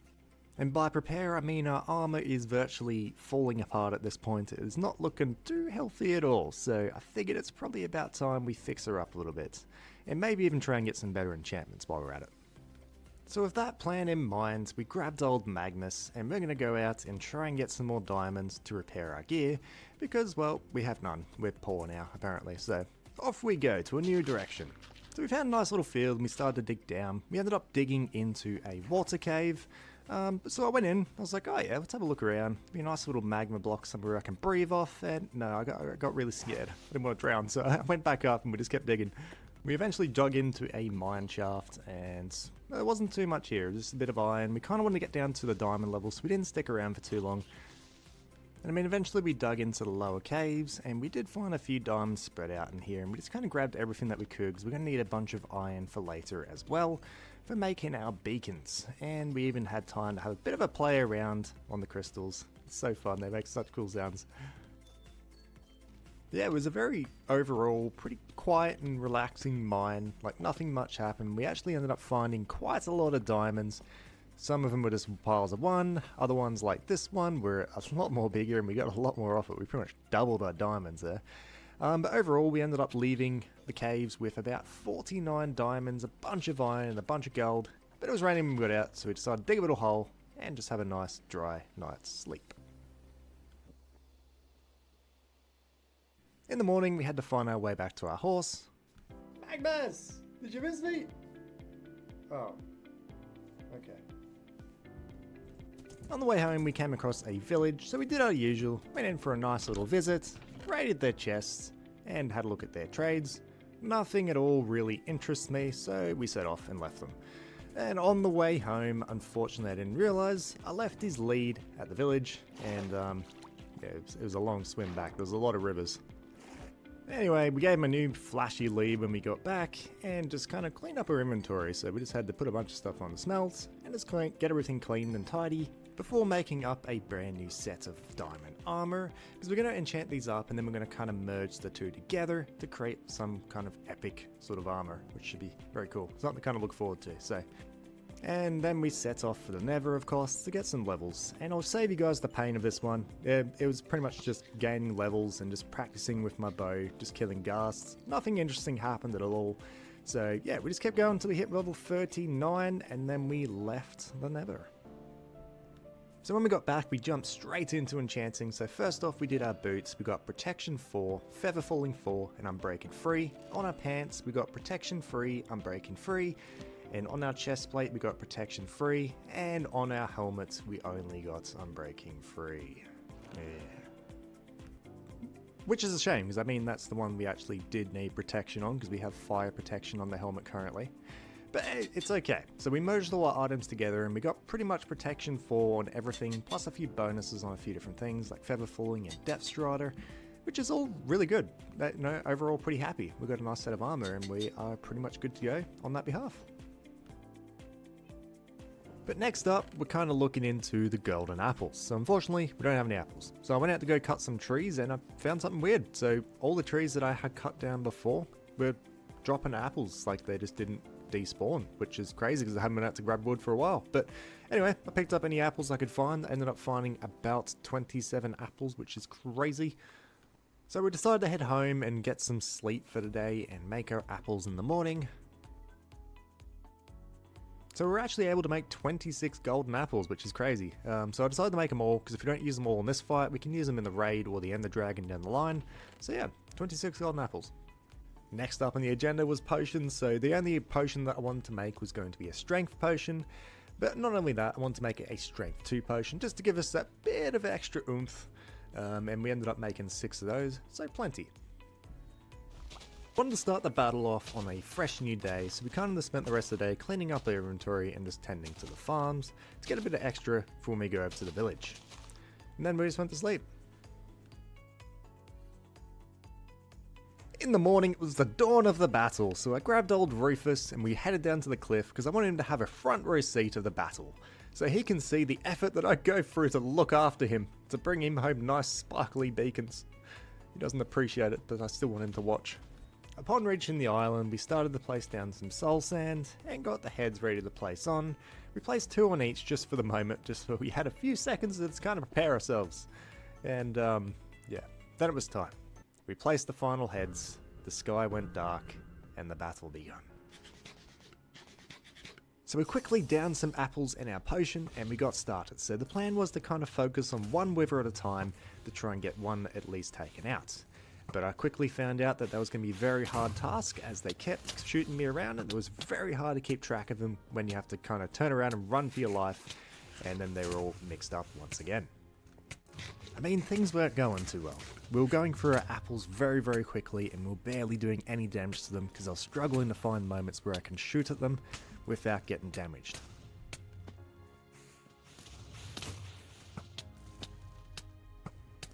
And by prepare, I mean our armor is virtually falling apart at this point. It is not looking too healthy at all, so I figured it's probably about time we fix her up a little bit. And maybe even try and get some better enchantments while we're at it. So with that plan in mind, we grabbed old Magnus, and we're going to go out and try and get some more diamonds to repair our gear, because, well, we have none. We're poor now, apparently, so off we go to a new direction. So we found a nice little field, and we started to dig down. We ended up digging into a water cave. So I went in, I was like, oh yeah, let's have a look around. Be a nice little magma block somewhere I can breathe off, and no, I got really scared. I didn't want to drown, so I went back up and we just kept digging. We eventually dug into a mine shaft, and there wasn't too much here, just a bit of iron. We kind of wanted to get down to the diamond level, so we didn't stick around for too long. And I mean, eventually we dug into the lower caves, and we did find a few diamonds spread out in here, and we just kind of grabbed everything that we could, because we're going to need a bunch of iron for later as well, for making our beacons. And we even had time to have a bit of a play around on the crystals. It's so fun, they make such cool sounds. Yeah, it was a very, overall, pretty quiet and relaxing mine, like nothing much happened. We actually ended up finding quite a lot of diamonds. Some of them were just piles of 1, other ones like this one were a lot more bigger and we got a lot more off it. We pretty much doubled our diamonds there. But overall we ended up leaving the caves with about 49 diamonds, a bunch of iron and a bunch of gold. But it was raining when we got out, so we decided to dig a little hole and just have a nice dry night's sleep. In the morning we had to find our way back to our horse. Magnus! Did you miss me? Oh. Okay. On the way home we came across a village, so we did our usual, went in for a nice little visit, raided their chests, and had a look at their trades. Nothing at all really interests me, so we set off and left them. And on the way home, unfortunately I didn't realise, I left his lead at the village, and yeah, it was a long swim back, there was a lot of rivers. Anyway, we gave him a new flashy lead when we got back, and just kind of cleaned up our inventory, so we just had to put a bunch of stuff on the smelts, and just get everything clean and tidy, before making up a brand new set of diamond armor, because we're going to enchant these up, and then we're going to kind of merge the two together to create some kind of epic sort of armor, which should be very cool. Something to kind of look forward to, so... And then we set off for the Nether, of course, to get some levels. And I'll save you guys the pain of this one. It was pretty much just gaining levels and just practicing with my bow, just killing ghasts. Nothing interesting happened at all. So yeah, we just kept going until we hit level 39, and then we left the Nether. So when we got back, we jumped straight into enchanting. So first off, we did our boots. We got protection 4, feather falling 4, and unbreaking 3. On our pants, we got protection 3, unbreaking 3. And on our chest plate we got protection 3, and on our helmets we only got unbreaking 3. Yeah. Which is a shame, because I mean that's the one we actually did need protection on, because we have fire protection on the helmet currently. But it's okay. So we merged all our items together and we got pretty much protection for on everything, plus a few bonuses on a few different things like feather falling and depth strata, which is all really good. Overall pretty happy. We got a nice set of armor and we are pretty much good to go on that behalf. But next up, we're kind of looking into the golden apples. So unfortunately, we don't have any apples. So I went out to go cut some trees and I found something weird. So all the trees that I had cut down before were dropping apples, like they just didn't despawn, which is crazy because I haven't been out to grab wood for a while. But anyway, I picked up any apples I could find. I ended up finding about 27 apples, which is crazy. So we decided to head home and get some sleep for the day and make our apples in the morning. So we're actually able to make 26 golden apples, which is crazy. So I decided to make them all, because if we don't use them all in this fight, we can use them in the raid or the Ender Dragon down the line. So yeah, 26 golden apples. Next up on the agenda was potions, so the only potion that I wanted to make was going to be a strength potion. But not only that, I wanted to make it a strength 2 potion, just to give us that bit of extra oomph. And we ended up making 6 of those, so plenty. Wanted to start the battle off on a fresh new day, so we kind of spent the rest of the day cleaning up our inventory and just tending to the farms to get a bit of extra for when we go over to the village. And then we just went to sleep. In the morning, it was the dawn of the battle, so I grabbed old Rufus and we headed down to the cliff because I wanted him to have a front row seat of the battle, so he can see the effort that I go through to look after him, to bring him home nice sparkly beacons. He doesn't appreciate it, but I still want him to watch. Upon reaching the island, we started to place down some soul sand and got the heads ready to place on. We placed 2 on each just for the moment, just so we had a few seconds to just kind of prepare ourselves. And yeah, then it was time. We placed the final heads, the sky went dark, and the battle began. So we quickly downed some apples in our potion and we got started. So the plan was to kind of focus on one wither at a time to try and get one at least taken out. But I quickly found out that was going to be a very hard task as they kept shooting me around and it was very hard to keep track of them when you have to kind of turn around and run for your life, and then they were all mixed up once again. I mean, things weren't going too well. We were going through our apples very, very quickly and we were barely doing any damage to them because I was struggling to find moments where I can shoot at them without getting damaged.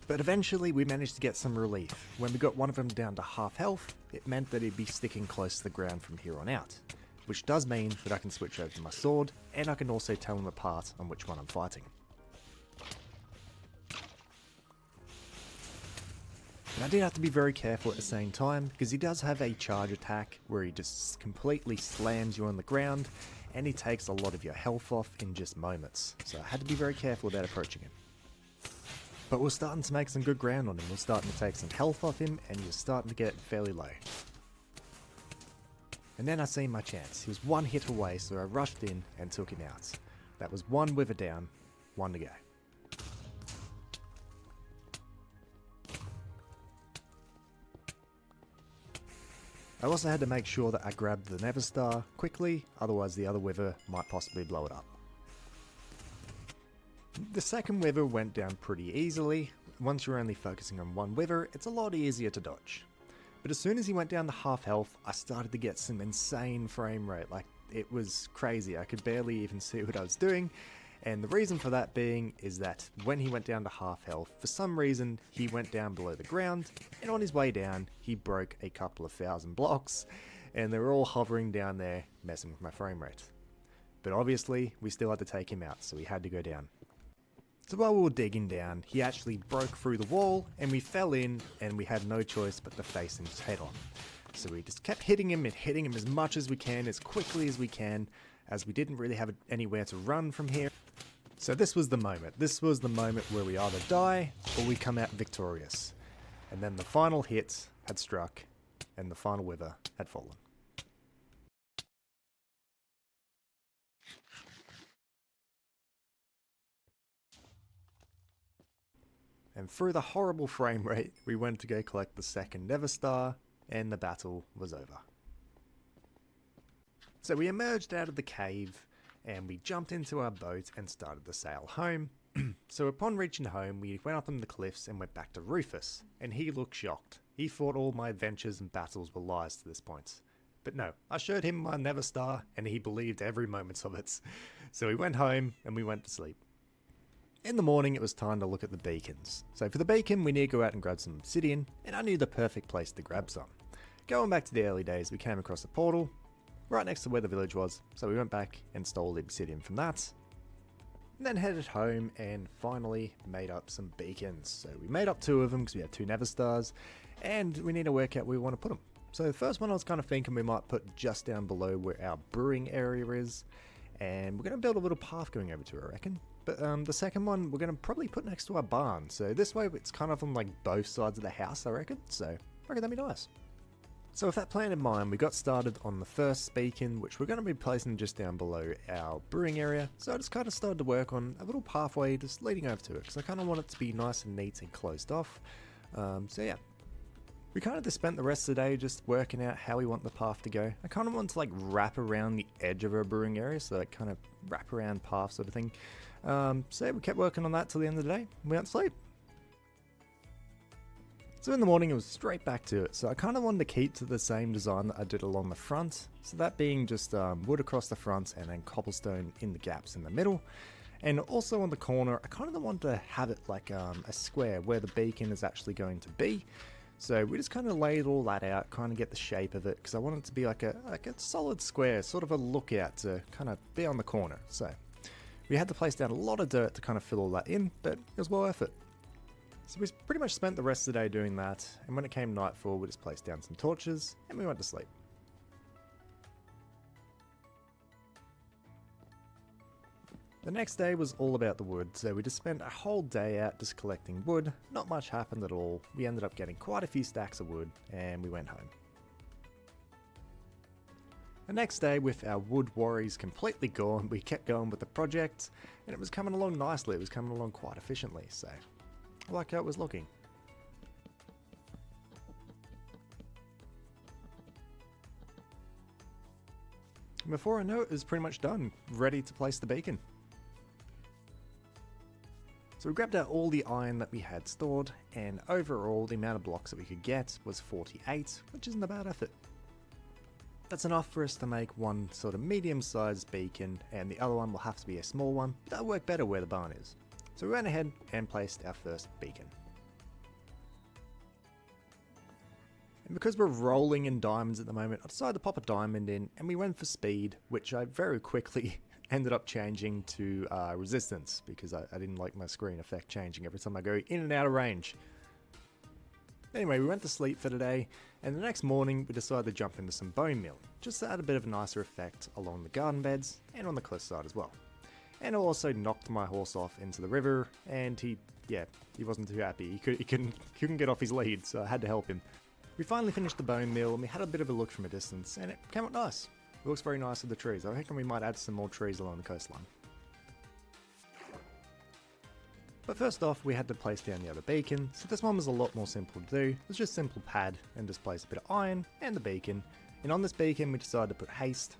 But eventually we managed to get some relief. When we got one of them down to half health, it meant that he'd be sticking close to the ground from here on out. Which does mean that I can switch over to my sword, and I can also tell him apart on which one I'm fighting. And I did have to be very careful at the same time, because he does have a charge attack where he just completely slams you on the ground, and he takes a lot of your health off in just moments. So I had to be very careful about approaching him. But we're starting to make some good ground on him. We're starting to take some health off him and he was starting to get fairly low. And then I seen my chance. He was one hit away, so I rushed in and took him out. That was one wither down, 1 to go. I also had to make sure that I grabbed the Nether Star quickly, otherwise the other wither might possibly blow it up. The second wither went down pretty easily. Once you're only focusing on one wither, it's a lot easier to dodge. But as soon as he went down to half health, I started to get some insane frame rate. Like, it was crazy. I could barely even see what I was doing. And the reason for that being is that when he went down to half health, for some reason he went down below the ground, and on his way down he broke a couple of 1,000 blocks, and they were all hovering down there messing with my frame rate. But obviously we still had to take him out, so we had to go down. So while we were digging down, he actually broke through the wall and we fell in, and we had no choice but to face him head on. So we just kept hitting him and hitting him as much as we can, as quickly as we can, as we didn't really have anywhere to run from here. So this was the moment. This was the moment where we either die or we come out victorious. And then the final hit had struck and the final wither had fallen. And through the horrible frame rate, we went to go collect the second Nether Star, and the battle was over. So we emerged out of the cave, and we jumped into our boat and started to sail home, So upon reaching home, we went up on the cliffs and went back to Rufus, and he looked shocked. He thought all my adventures and battles were lies to this point. But no, I showed him my Nether star, and he believed every moment of it. So we went home, and we went to sleep. In the morning, it was time to look at the beacons. So for the beacon, we need to go out and grab some obsidian, and I knew the perfect place to grab some. Going back to the early days, we came across a portal, right next to where the village was, so we went back and stole the obsidian from that. And then headed home and finally made up some beacons. So we made up 2 of them because we had 2 Nether stars, and we need to work out where we want to put them. So the first one I was kind of thinking we might put just down below where our brewing area is, and we're going to build a little path going over to it, I reckon. But the second one we're going to probably put next to our barn, so this way it's kind of on like both sides of the house, I reckon. So I reckon that'd be nice. So with that plan in mind, we got started on the first beacon, which we're going to be placing just down below our brewing area. So I just kind of started to work on a little pathway just leading over to it, because I kind of want it to be nice and neat and closed off. So yeah, we kind of just spent the rest of the day just working out how we want the path to go. I kind of want to like wrap around the edge of our brewing area, so like kind of wrap around path sort of thing. So yeah, we kept working on that till the end of the day, and we went to sleep. So in the morning it was straight back to it, so I kind of wanted to keep to the same design that I did along the front, so that being just wood across the front and then cobblestone in the gaps in the middle. And also on the corner, I kind of wanted to have it like a square where the beacon is actually going to be. So we just kind of laid all that out, kind of get the shape of it, because I wanted it to be like a solid square, sort of a lookout to kind of be on the corner. So we had to place down a lot of dirt to kind of fill all that in, but it was well worth it. So we pretty much spent the rest of the day doing that, and when it came nightfall we just placed down some torches and we went to sleep. The next day was all about the wood, so we just spent a whole day out just collecting wood. Not much happened at all. We ended up getting quite a few stacks of wood and we went home. The next day, with our wood worries completely gone, we kept going with the project, and it was coming along nicely. It was coming along quite efficiently, so I like how it was looking. And before I know it, it was pretty much done, ready to place the beacon. So we grabbed out all the iron that we had stored, and overall the amount of blocks that we could get was 48, which isn't a bad effort. That's enough for us to make one sort of medium-sized beacon, and the other one will have to be a small one. That'll work better where the barn is. So we went ahead and placed our first beacon. And because we're rolling in diamonds at the moment, I decided to pop a diamond in, and we went for speed, which I very quickly ended up changing to resistance, because I didn't like my screen effect changing every time I go in and out of range. Anyway, we went to sleep for the day, and the next morning we decided to jump into some bone meal, just to add a bit of a nicer effect along the garden beds and on the cliff side as well. And I also knocked my horse off into the river, and he wasn't too happy. He couldn't get off his lead, so I had to help him. We finally finished the bone meal, and we had a bit of a look from a distance, and it came out nice. It looks very nice with the trees. I reckon we might add some more trees along the coastline. But first off, we had to place down the other beacon, so this one was a lot more simple to do. It was just a simple pad, and just place a bit of iron and the beacon. And on this beacon, we decided to put haste.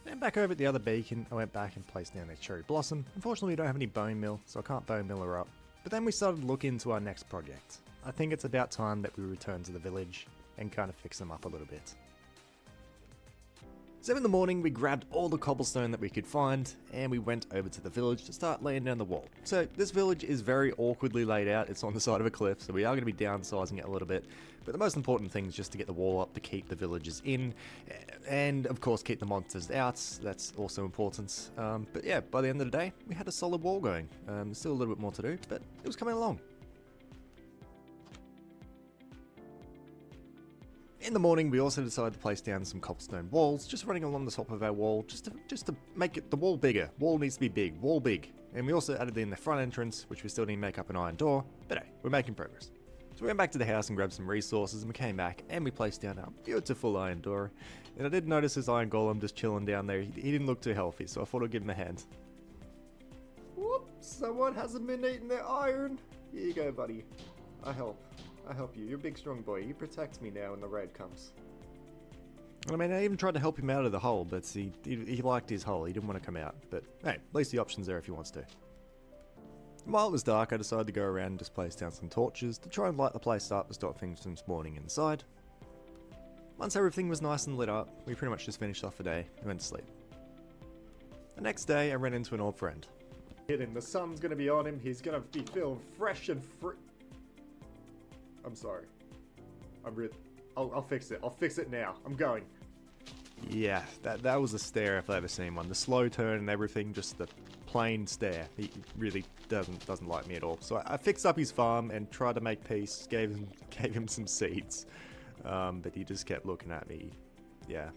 Then back over at the other beacon, I went back and placed down a cherry blossom. Unfortunately, we don't have any bone meal, so I can't bone meal her up. But then we started to look into our next project. I think it's about time that we return to the village and kind of fix them up a little bit. So in the morning, we grabbed all the cobblestone that we could find, and we went over to the village to start laying down the wall. So this village is very awkwardly laid out. It's on the side of a cliff, so we are going to be downsizing it a little bit. But the most important thing is just to get the wall up to keep the villagers in, and of course keep the monsters out. That's also important. But yeah, by the end of the day, we had a solid wall going. Still a little bit more to do, but it was coming along. In the morning, we also decided to place down some cobblestone walls, just running along the top of our wall, just to make it the wall bigger. Wall needs to be big, wall big. And we also added in the front entrance, which we still need to make up an iron door, but hey, we're making progress. So we went back to the house and grabbed some resources, and we came back and we placed down our beautiful iron door. And I did notice this iron golem just chilling down there. He didn't look too healthy, so I thought I'd give him a hand. Whoop, someone hasn't been eating their iron. Here you go, buddy. I help you. You're a big strong boy. You protect me now when the raid comes. I mean, I even tried to help him out of the hole, but he liked his hole. He didn't want to come out. But hey, at least the option's there if he wants to. While it was dark, I decided to go around and just place down some torches to try and light the place up to stop things from spawning inside. Once everything was nice and lit up, we pretty much just finished off the day and went to sleep. The next day, I ran into an old friend. Hit him, the sun's gonna be on him, he's gonna be feeling fresh and I'm sorry. I'll fix it. I'll fix it now. I'm going. Yeah, that was a stare if I've ever seen one. The slow turn and everything, just the plain stare. He really doesn't like me at all. So I fixed up his farm and tried to make peace. Gave him some seeds, but he just kept looking at me. Yeah,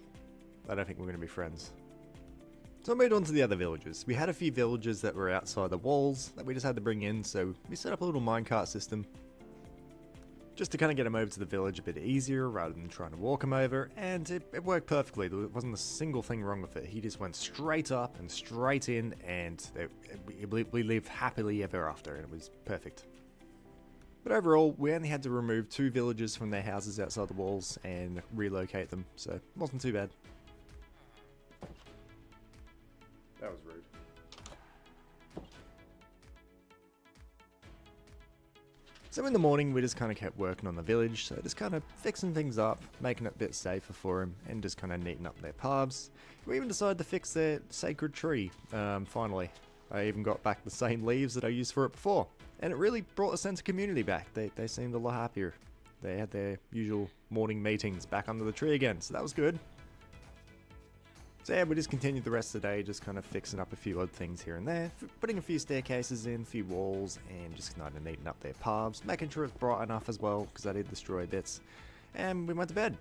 I don't think we're gonna be friends. So I moved on to the other villages. We had a few villages that were outside the walls that we just had to bring in. So we set up a little minecart system, just to kind of get him over to the village a bit easier rather than trying to walk him over, and it worked perfectly. There wasn't a single thing wrong with it. He just went straight up and straight in, and we lived happily ever after, and it was perfect. But overall, we only had to remove 2 villages from their houses outside the walls and relocate them, so it wasn't too bad. That was rude. So in the morning, we just kind of kept working on the village, so just kind of fixing things up, making it a bit safer for him, and just kind of neating up their paths. We even decided to fix their sacred tree, finally. I even got back the same leaves that I used for it before, and it really brought a sense of community back. They seemed a lot happier. They had their usual morning meetings back under the tree again, so that was good. So yeah, we just continued the rest of the day, just kind of fixing up a few odd things here and there, putting a few staircases in, a few walls, and just kind of neating up their paths, making sure it's bright enough as well, because I did destroy bits, and we went to bed.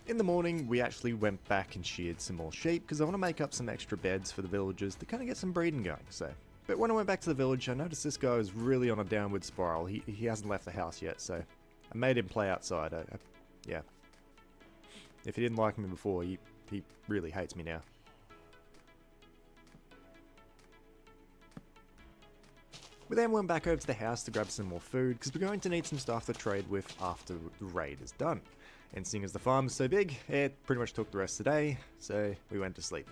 In the morning, we actually went back and sheared some more sheep, because I want to make up some extra beds for the villagers to kind of get some breeding going, so. But when I went back to the village, I noticed this guy was really on a downward spiral. He hasn't left the house yet, so I made him play outside. Yeah. If he didn't like me before, he really hates me now. We then went back over to the house to grab some more food, because we're going to need some stuff to trade with after the raid is done. And seeing as the farm is so big, it pretty much took the rest of the day, so we went to sleep.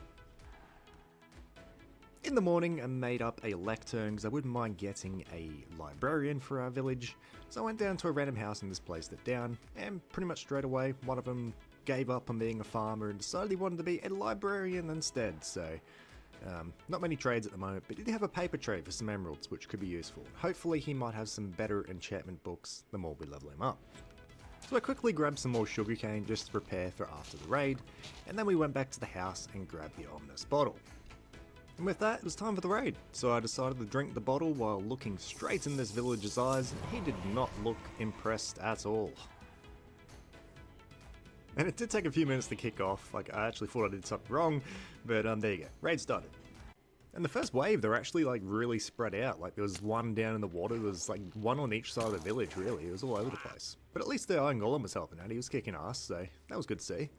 In the morning, I made up a lectern, because I wouldn't mind getting a librarian for our village. So I went down to a random house and just placed it down, and pretty much straight away, one of them gave up on being a farmer and decided he wanted to be a librarian instead, so not many trades at the moment, but he did have a paper trade for some emeralds, which could be useful. Hopefully he might have some better enchantment books the more we level him up. So I quickly grabbed some more sugarcane just to prepare for after the raid, and then we went back to the house and grabbed the ominous bottle. And with that, it was time for the raid, so I decided to drink the bottle while looking straight in this villager's eyes, and he did not look impressed at all. And it did take a few minutes to kick off, like I actually thought I did something wrong, but there you go, raid started. And the first wave, they're actually like really spread out, like there was one down in the water, there was like one on each side of the village really, it was all over the place. But at least the Iron Golem was helping out, he was kicking ass, so that was good to see.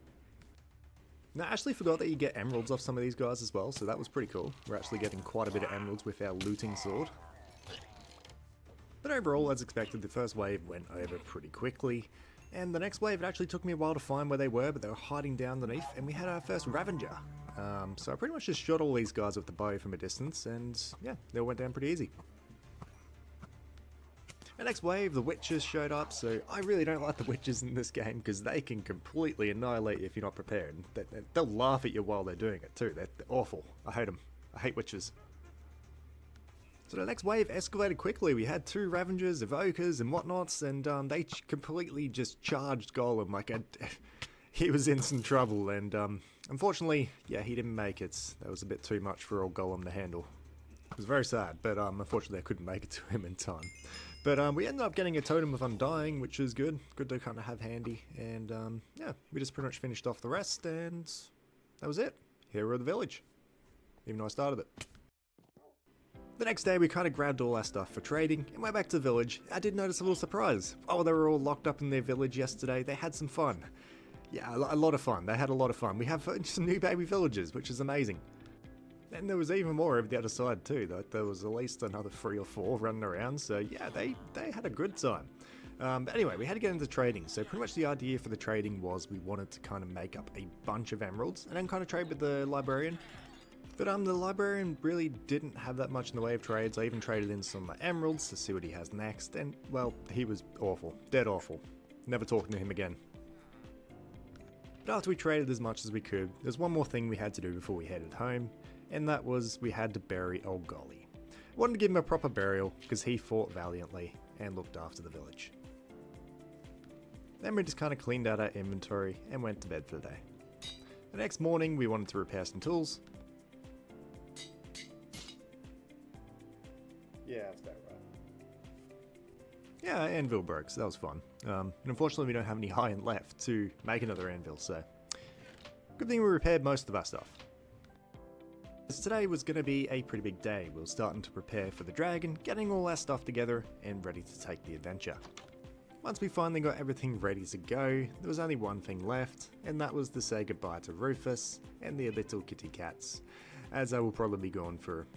Now I actually forgot that you get emeralds off some of these guys as well, so that was pretty cool. We're actually getting quite a bit of emeralds with our looting sword. But overall, as expected, the first wave went over pretty quickly. And the next wave, it actually took me a while to find where they were, but they were hiding down underneath, and we had our first Ravager. So I pretty much just shot all these guys with the bow from a distance, and yeah, they all went down pretty easy. The next wave, the witches showed up, so I really don't like the witches in this game, because they can completely annihilate you if you're not prepared. They'll laugh at you while they're doing it too, they're awful. I hate them. I hate witches. So the next wave escalated quickly. We had 2 Ravengers, Evokers, and whatnots, and they completely just charged Golem. Like, he was in some trouble, and unfortunately, yeah, he didn't make it. That was a bit too much for old Golem to handle. It was very sad, but unfortunately I couldn't make it to him in time. But we ended up getting a Totem of Undying, which is good. Good to kind of have handy, and yeah, we just pretty much finished off the rest, and that was it. Hero of the village. Even though I started it. The next day we kind of grabbed all our stuff for trading and went back to the village. I did notice a little surprise. Oh, they were all locked up in their village yesterday. They had some fun. Yeah, a lot of fun. They had a lot of fun. We have some new baby villagers, which is amazing. And there was even more over the other side too. There was at least another 3 or 4 running around. So yeah, they had a good time. But anyway, we had to get into trading. So pretty much the idea for the trading was we wanted to kind of make up a bunch of emeralds and then kind of trade with the librarian. But the librarian really didn't have that much in the way of trades. I even traded in some emeralds to see what he has next, and well, he was awful. Dead awful. Never talking to him again. But after we traded as much as we could, there's one more thing we had to do before we headed home, and that was we had to bury old Golly. I wanted to give him a proper burial because he fought valiantly and looked after the village. Then we just kind of cleaned out our inventory and went to bed for the day. The next morning we wanted to repair some tools. Yeah, that's about right. Yeah, anvil broke, so that was fun. And unfortunately we don't have any iron left to make another anvil, so good thing we repaired most of our stuff. So today was going to be a pretty big day. We were starting to prepare for the dragon, getting all our stuff together and ready to take the adventure. Once we finally got everything ready to go, there was only one thing left, and that was to say goodbye to Rufus and the little kitty cats, as I will probably be gone for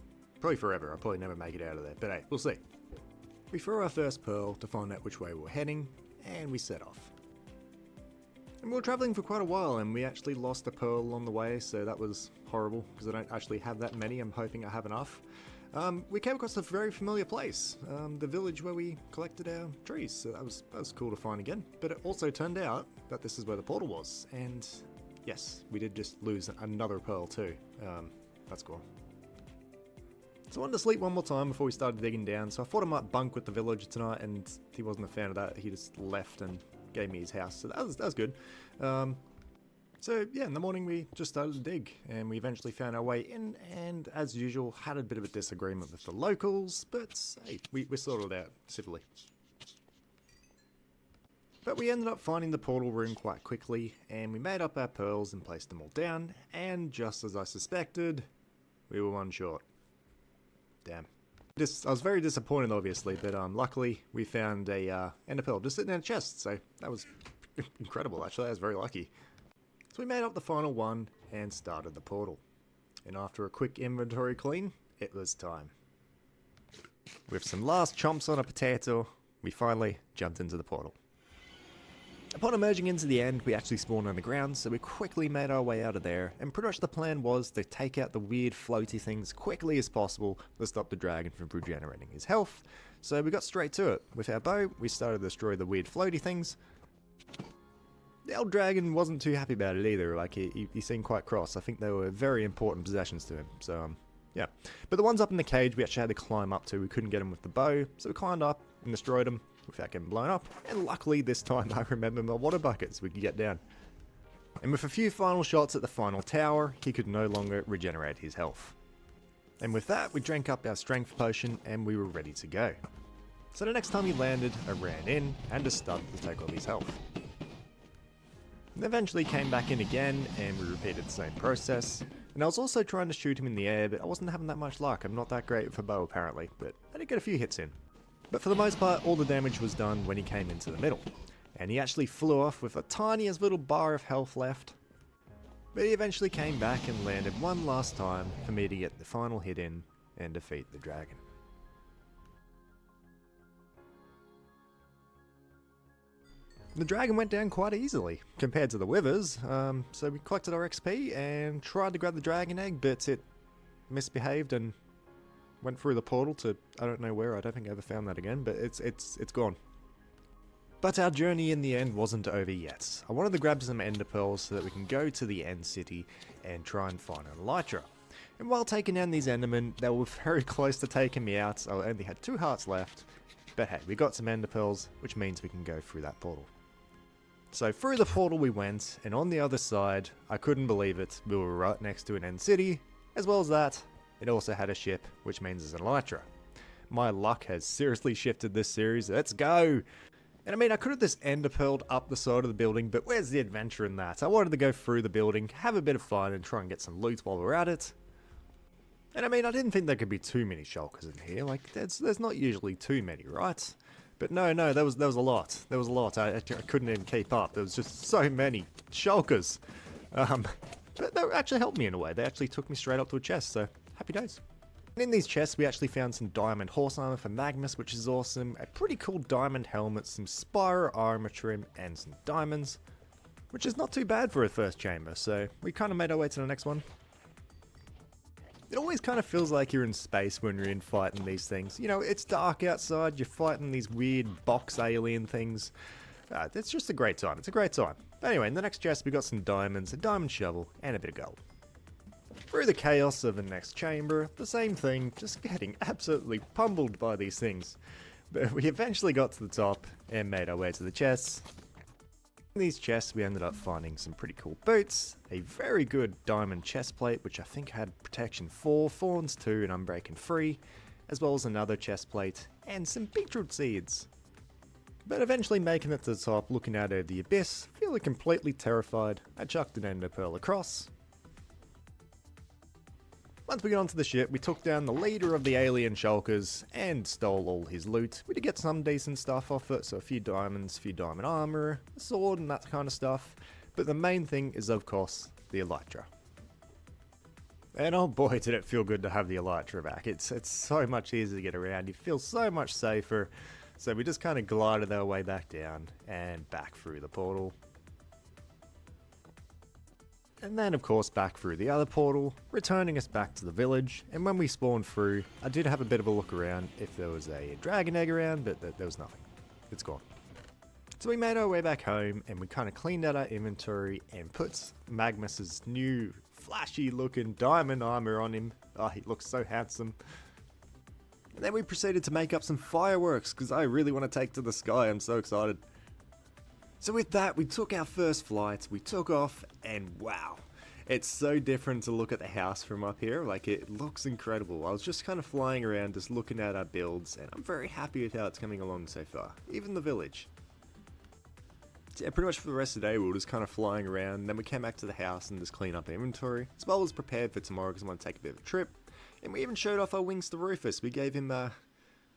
probably forever. I'll probably never make it out of there, but hey, we'll see. We threw our first pearl to find out which way we were heading, and we set off. And we were travelling for quite a while, and we actually lost a pearl on the way, so that was horrible, because I don't actually have that many. I'm hoping I have enough. We came across a very familiar place, the village where we collected our trees, so that was cool to find again. But it also turned out that this is where the portal was, and yes, we did just lose another pearl too. That's cool. So I wanted to sleep one more time before we started digging down, so I thought I might bunk with the villager tonight, and he wasn't a fan of that. He just left and gave me his house, so that was good. So yeah, in the morning we just started to dig, and we eventually found our way in, and as usual had a bit of a disagreement with the locals, but hey, we sorted it out civilly. But we ended up finding the portal room quite quickly, and we made up our pearls and placed them all down, and just as I suspected, we were one short. Damn. I was very disappointed obviously, but luckily we found a ender pearl just sitting in a chest, so that was incredible actually. I was very lucky. So we made up the final one and started the portal. And after a quick inventory clean, it was time. With some last chomps on a potato, we finally jumped into the portal. Upon emerging into the end, we actually spawned on the ground, so we quickly made our way out of there, and pretty much the plan was to take out the weird floaty things quickly as possible to stop the dragon from regenerating his health. So we got straight to it. With our bow, we started to destroy the weird floaty things. The old dragon wasn't too happy about it either, like he seemed quite cross. I think they were very important possessions to him, so yeah. But the ones up in the cage we actually had to climb up to. We couldn't get them with the bow, so we climbed up and destroyed them without getting blown up, and luckily this time I remember my water buckets we could get down. And with a few final shots at the final tower, he could no longer regenerate his health. And with that, we drank up our strength potion and we were ready to go. So the next time he landed, I ran in and just started to take off his health. And eventually came back in again, and we repeated the same process. And I was also trying to shoot him in the air, but I wasn't having that much luck. I'm not that great with a bow apparently, but I did get a few hits in. But for the most part, all the damage was done when he came into the middle. And he actually flew off with the tiniest little bar of health left. But he eventually came back and landed one last time for me to get the final hit in and defeat the dragon. The dragon went down quite easily compared to the withers, so we collected our XP and tried to grab the dragon egg, but it misbehaved and went through the portal to I don't know where. I don't think I ever found that again, but it's gone. But our journey in the end wasn't over yet. I wanted to grab some ender pearls so that we can go to the end city and try and find an elytra. And while taking down these endermen, they were very close to taking me out. I only had 2 hearts left, but hey, we got some ender pearls, which means we can go through that portal. So through the portal we went, and on the other side, I couldn't believe it, we were right next to an end city. As well as that, it also had a ship, which means there's an elytra. My luck has seriously shifted this series, let's go! And I mean, I could have just ender pearled up the side of the building, but where's the adventure in that? I wanted to go through the building, have a bit of fun, and try and get some loot while we're at it. And I mean, I didn't think there could be too many shulkers in here, like, there's not usually too many, right? But no, there was a lot. There was a lot. I couldn't even keep up. There was just so many shulkers. But they actually helped me in a way. They actually took me straight up to a chest, so happy days. And in these chests, we actually found some diamond horse armor for Magnus, which is awesome. A pretty cool diamond helmet, some Spyro armor trim, and some diamonds, which is not too bad for a first chamber. So we kind of made our way to the next one. always kind of feels like you're in space when you're in fighting these things. You know, it's dark outside, you're fighting these weird box alien things. It's just a great time, it's a great time. Anyway, in the next chest we got some diamonds, a diamond shovel, and a bit of gold. Through the chaos of the next chamber, the same thing, just getting absolutely pummeled by these things. But we eventually got to the top and made our way to the chests. In these chests we ended up finding some pretty cool boots, a very good diamond chest plate which I think had protection 4, thorns 2 and unbreaking 3, as well as another chest plate and some beetroot seeds. But eventually making it to the top, looking out over the abyss, feeling completely terrified, I chucked an ender pearl across. Once we got onto the ship, we took down the leader of the alien shulkers and stole all his loot. We did get some decent stuff off it, so a few diamonds, a few diamond armor, a sword and that kind of stuff. But the main thing is of course the elytra. And oh boy did it feel good to have the elytra back. It's so much easier to get around, you feel so much safer. So we just kind of glided our way back down and back through the portal. And then of course back through the other portal, returning us back to the village. And when we spawned through, I did have a bit of a look around if there was a dragon egg around, but there was nothing. It's gone. So we made our way back home and we kind of cleaned out our inventory and put Magnus's new flashy looking diamond armor on him. Oh, he looks so handsome. And then we proceeded to make up some fireworks because I really want to take to the sky. I'm so excited. So with that, we took our first flight, we took off, and wow, it's so different to look at the house from up here. Like, it looks incredible. I was just kind of flying around, just looking at our builds, and I'm very happy with how it's coming along so far. Even the village. So yeah, pretty much for the rest of the day, we were just kind of flying around, and then we came back to the house and just cleaned up our inventory, as well as prepared for tomorrow because I want to take a bit of a trip. And we even showed off our wings to Rufus. We gave him a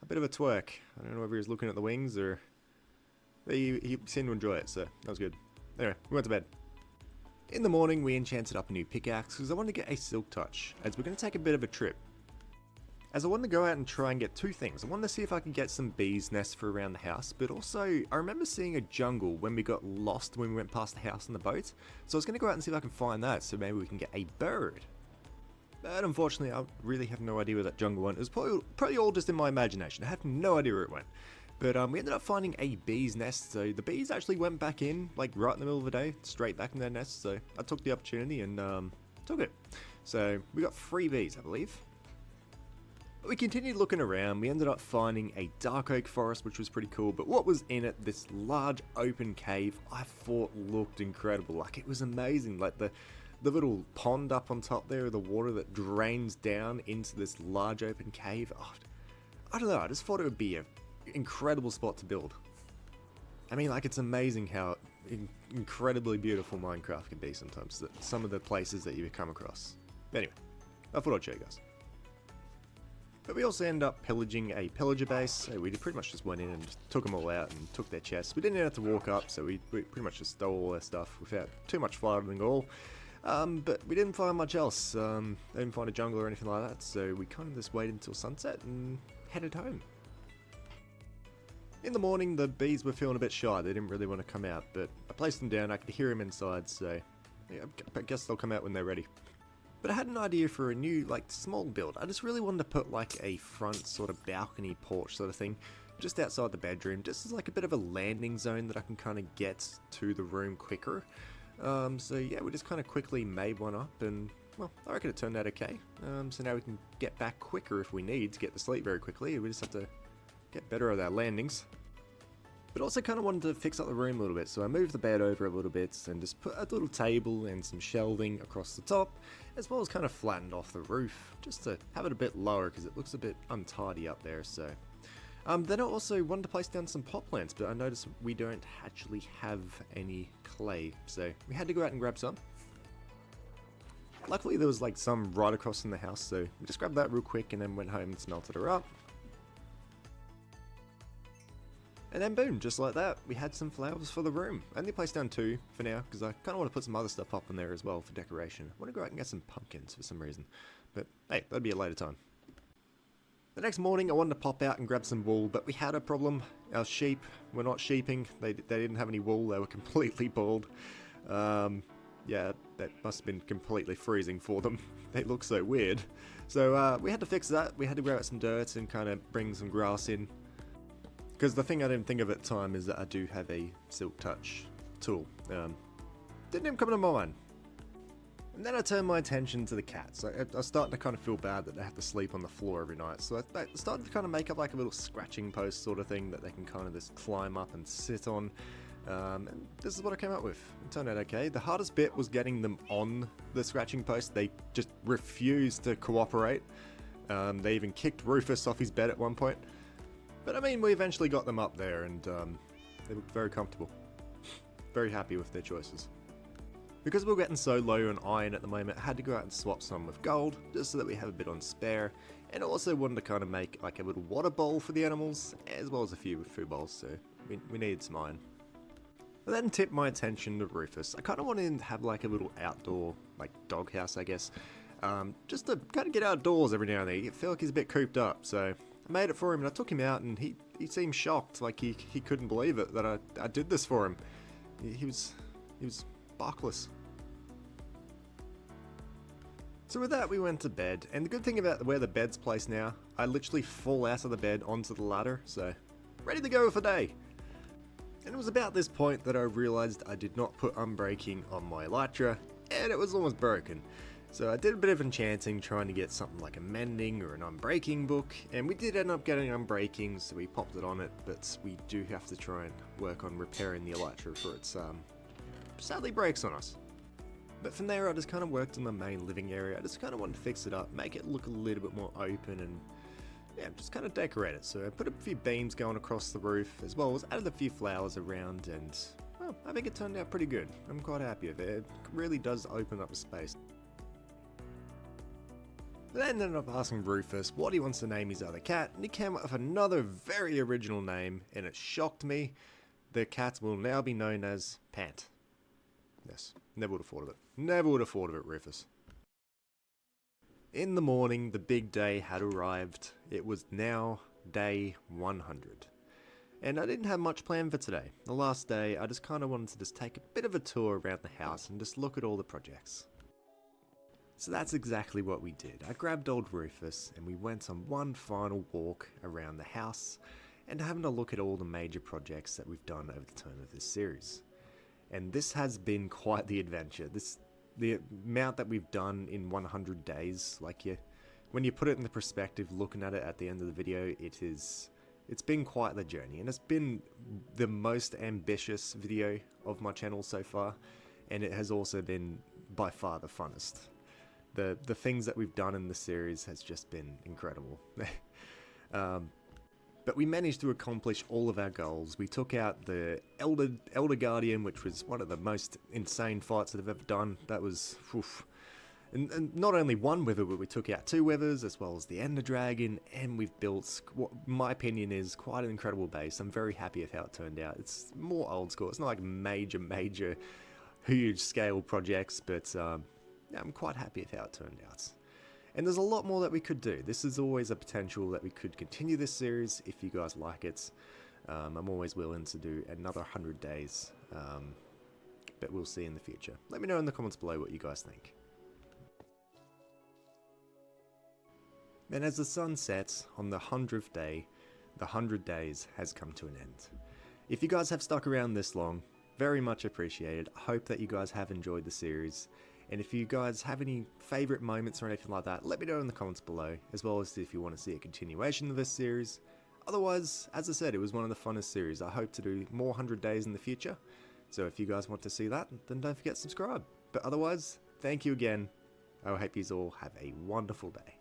bit of a twerk. I don't know if he was looking at the wings or... He seemed to enjoy it, so that was good. Anyway, we went to bed. In the morning, we enchanted up a new pickaxe because I wanted to get a silk touch, as we're going to take a bit of a trip. As I wanted to go out and try and get two things. I wanted to see if I could get some bees' nests for around the house, but also I remember seeing a jungle when we got lost when we went past the house on the boat. So I was going to go out and see if I can find that, so maybe we can get a bird. But unfortunately, I really have no idea where that jungle went. It was probably all just in my imagination. I have no idea where it went. But we ended up finding a bee's nest, so the bees actually went back in, like right in the middle of the day, straight back in their nest, so I took the opportunity and took it. So we got 3 bees, I believe. But we continued looking around, we ended up finding a dark oak forest, which was pretty cool, but what was in it, this large open cave, I thought looked incredible. Like, it was amazing, like the little pond up on top there, the water that drains down into this large open cave. Oh, I don't know, I just thought it would be a incredible spot to build. I mean, like, it's amazing how incredibly beautiful Minecraft can be sometimes, some of the places that you come across. Anyway, I thought I'd show you guys. But we also ended up pillaging a pillager base, so we pretty much just went in and just took them all out and took their chests. We didn't have to walk up, so we pretty much just stole all their stuff without too much fighting at all. But we didn't find much else. Didn't find a jungle or anything like that, so we kind of just waited until sunset and headed home. In the morning, the bees were feeling a bit shy. They didn't really want to come out, but I placed them down. I could hear them inside, so yeah, I guess they'll come out when they're ready. But I had an idea for a new, like, small build. I just really wanted to put, like, a front sort of balcony porch sort of thing just outside the bedroom, just as, like, a bit of a landing zone that I can kind of get to the room quicker. So, yeah, we just kind of quickly made one up, and, well, I reckon it turned out okay. So now we can get back quicker if we need to get to sleep very quickly. We just have to get better at our landings. But also kind of wanted to fix up the room a little bit, so I moved the bed over a little bit and just put a little table and some shelving across the top, as well as kind of flattened off the roof, just to have it a bit lower because it looks a bit untidy up there. So then I also wanted to place down some pot plants, but I noticed we don't actually have any clay, so we had to go out and grab some. Luckily there was like some right across from the house, so we just grabbed that real quick and then went home and smelted her up. And then boom, just like that, we had some flowers for the room. I only placed down 2 for now, because I kind of want to put some other stuff up in there as well for decoration. I want to go out and get some pumpkins for some reason. But hey, that'll be a later time. The next morning I wanted to pop out and grab some wool, but we had a problem. Our sheep were not sheeping, they didn't have any wool, they were completely bald. Yeah, that must have been completely freezing for them. They look so weird. So we had to fix that. We had to grow out some dirt and kind of bring some grass in. Because the thing I didn't think of at the time is that I do have a silk touch tool. Didn't even come to mind. And then I turned my attention to the cats. I was starting to kind of feel bad that they have to sleep on the floor every night. So I started to kind of make up like a little scratching post sort of thing that they can kind of just climb up and sit on. And this is what I came up with. It turned out okay. The hardest bit was getting them on the scratching post. They just refused to cooperate. They even kicked Rufus off his bed at one point. But I mean, we eventually got them up there and they looked very comfortable. Very happy with their choices. Because we're getting so low on iron at the moment, I had to go out and swap some with gold, just so that we have a bit on spare. And I also wanted to kind of make like a little water bowl for the animals, as well as a few food bowls, so we needed some iron. I then tipped my attention to Rufus. I kind of wanted him to have like a little outdoor, like doghouse I guess, just to kind of get outdoors every now and then. I feel like he's a bit cooped up, so I made it for him and I took him out and he seemed shocked, like he couldn't believe it that I did this for him. He was sparkless. So with that we went to bed, and the good thing about where the bed's placed now, I literally fall out of the bed onto the ladder, so ready to go for the day. And it was about this point that I realised I did not put unbreaking on my elytra, and it was almost broken. So I did a bit of enchanting trying to get something like a mending or an unbreaking book, and we did end up getting unbreaking, so we popped it on it, but we do have to try and work on repairing the elytra for its sadly breaks on us. But from there I just kind of worked on the main living area. I just kind of wanted to fix it up, make it look a little bit more open and yeah, just kind of decorate it. So I put a few beams going across the roof, as well as added a few flowers around, and well, I think it turned out pretty good. I'm quite happy with it. It really does open up a space. Then ended up asking Rufus what he wants to name his other cat, and he came up with another very original name, and it shocked me. The cat will now be known as Pant. Yes, never would have thought of it. Never would have thought of it, Rufus. In the morning, the big day had arrived. It was now day 100. And I didn't have much planned for today. The last day, I just kind of wanted to just take a bit of a tour around the house and just look at all the projects. So that's exactly what we did. I grabbed old Rufus and we went on one final walk around the house and having a look at all the major projects that we've done over the term of this series. And this has been quite the adventure. The amount that we've done in 100 days, like when you put it in the perspective, looking at it at the end of the video, it's been quite the journey, and it's been the most ambitious video of my channel so far, and it has also been by far the funnest. The things that we've done in the series has just been incredible. But we managed to accomplish all of our goals. We took out the Elder Guardian, which was one of the most insane fights that I've ever done. That was, oof. And not only one wither, but we took out 2 withers, as well as the Ender Dragon, and we've built what my opinion is quite an incredible base. I'm very happy with how it turned out. It's more old school. It's not like major, huge scale projects, but I'm quite happy with how it turned out. And there's a lot more that we could do. This is always a potential that we could continue this series if you guys like it. I'm always willing to do another 100 days, but we'll see in the future. Let me know in the comments below what you guys think. And as the sun sets on the 100th day, the 100 days has come to an end. If you guys have stuck around this long, very much appreciated. I hope that you guys have enjoyed the series. And if you guys have any favourite moments or anything like that, let me know in the comments below, as well as if you want to see a continuation of this series. Otherwise, as I said, it was one of the funnest series. I hope to do more 100 days in the future. So if you guys want to see that, then don't forget to subscribe. But otherwise, thank you again. I hope you all have a wonderful day.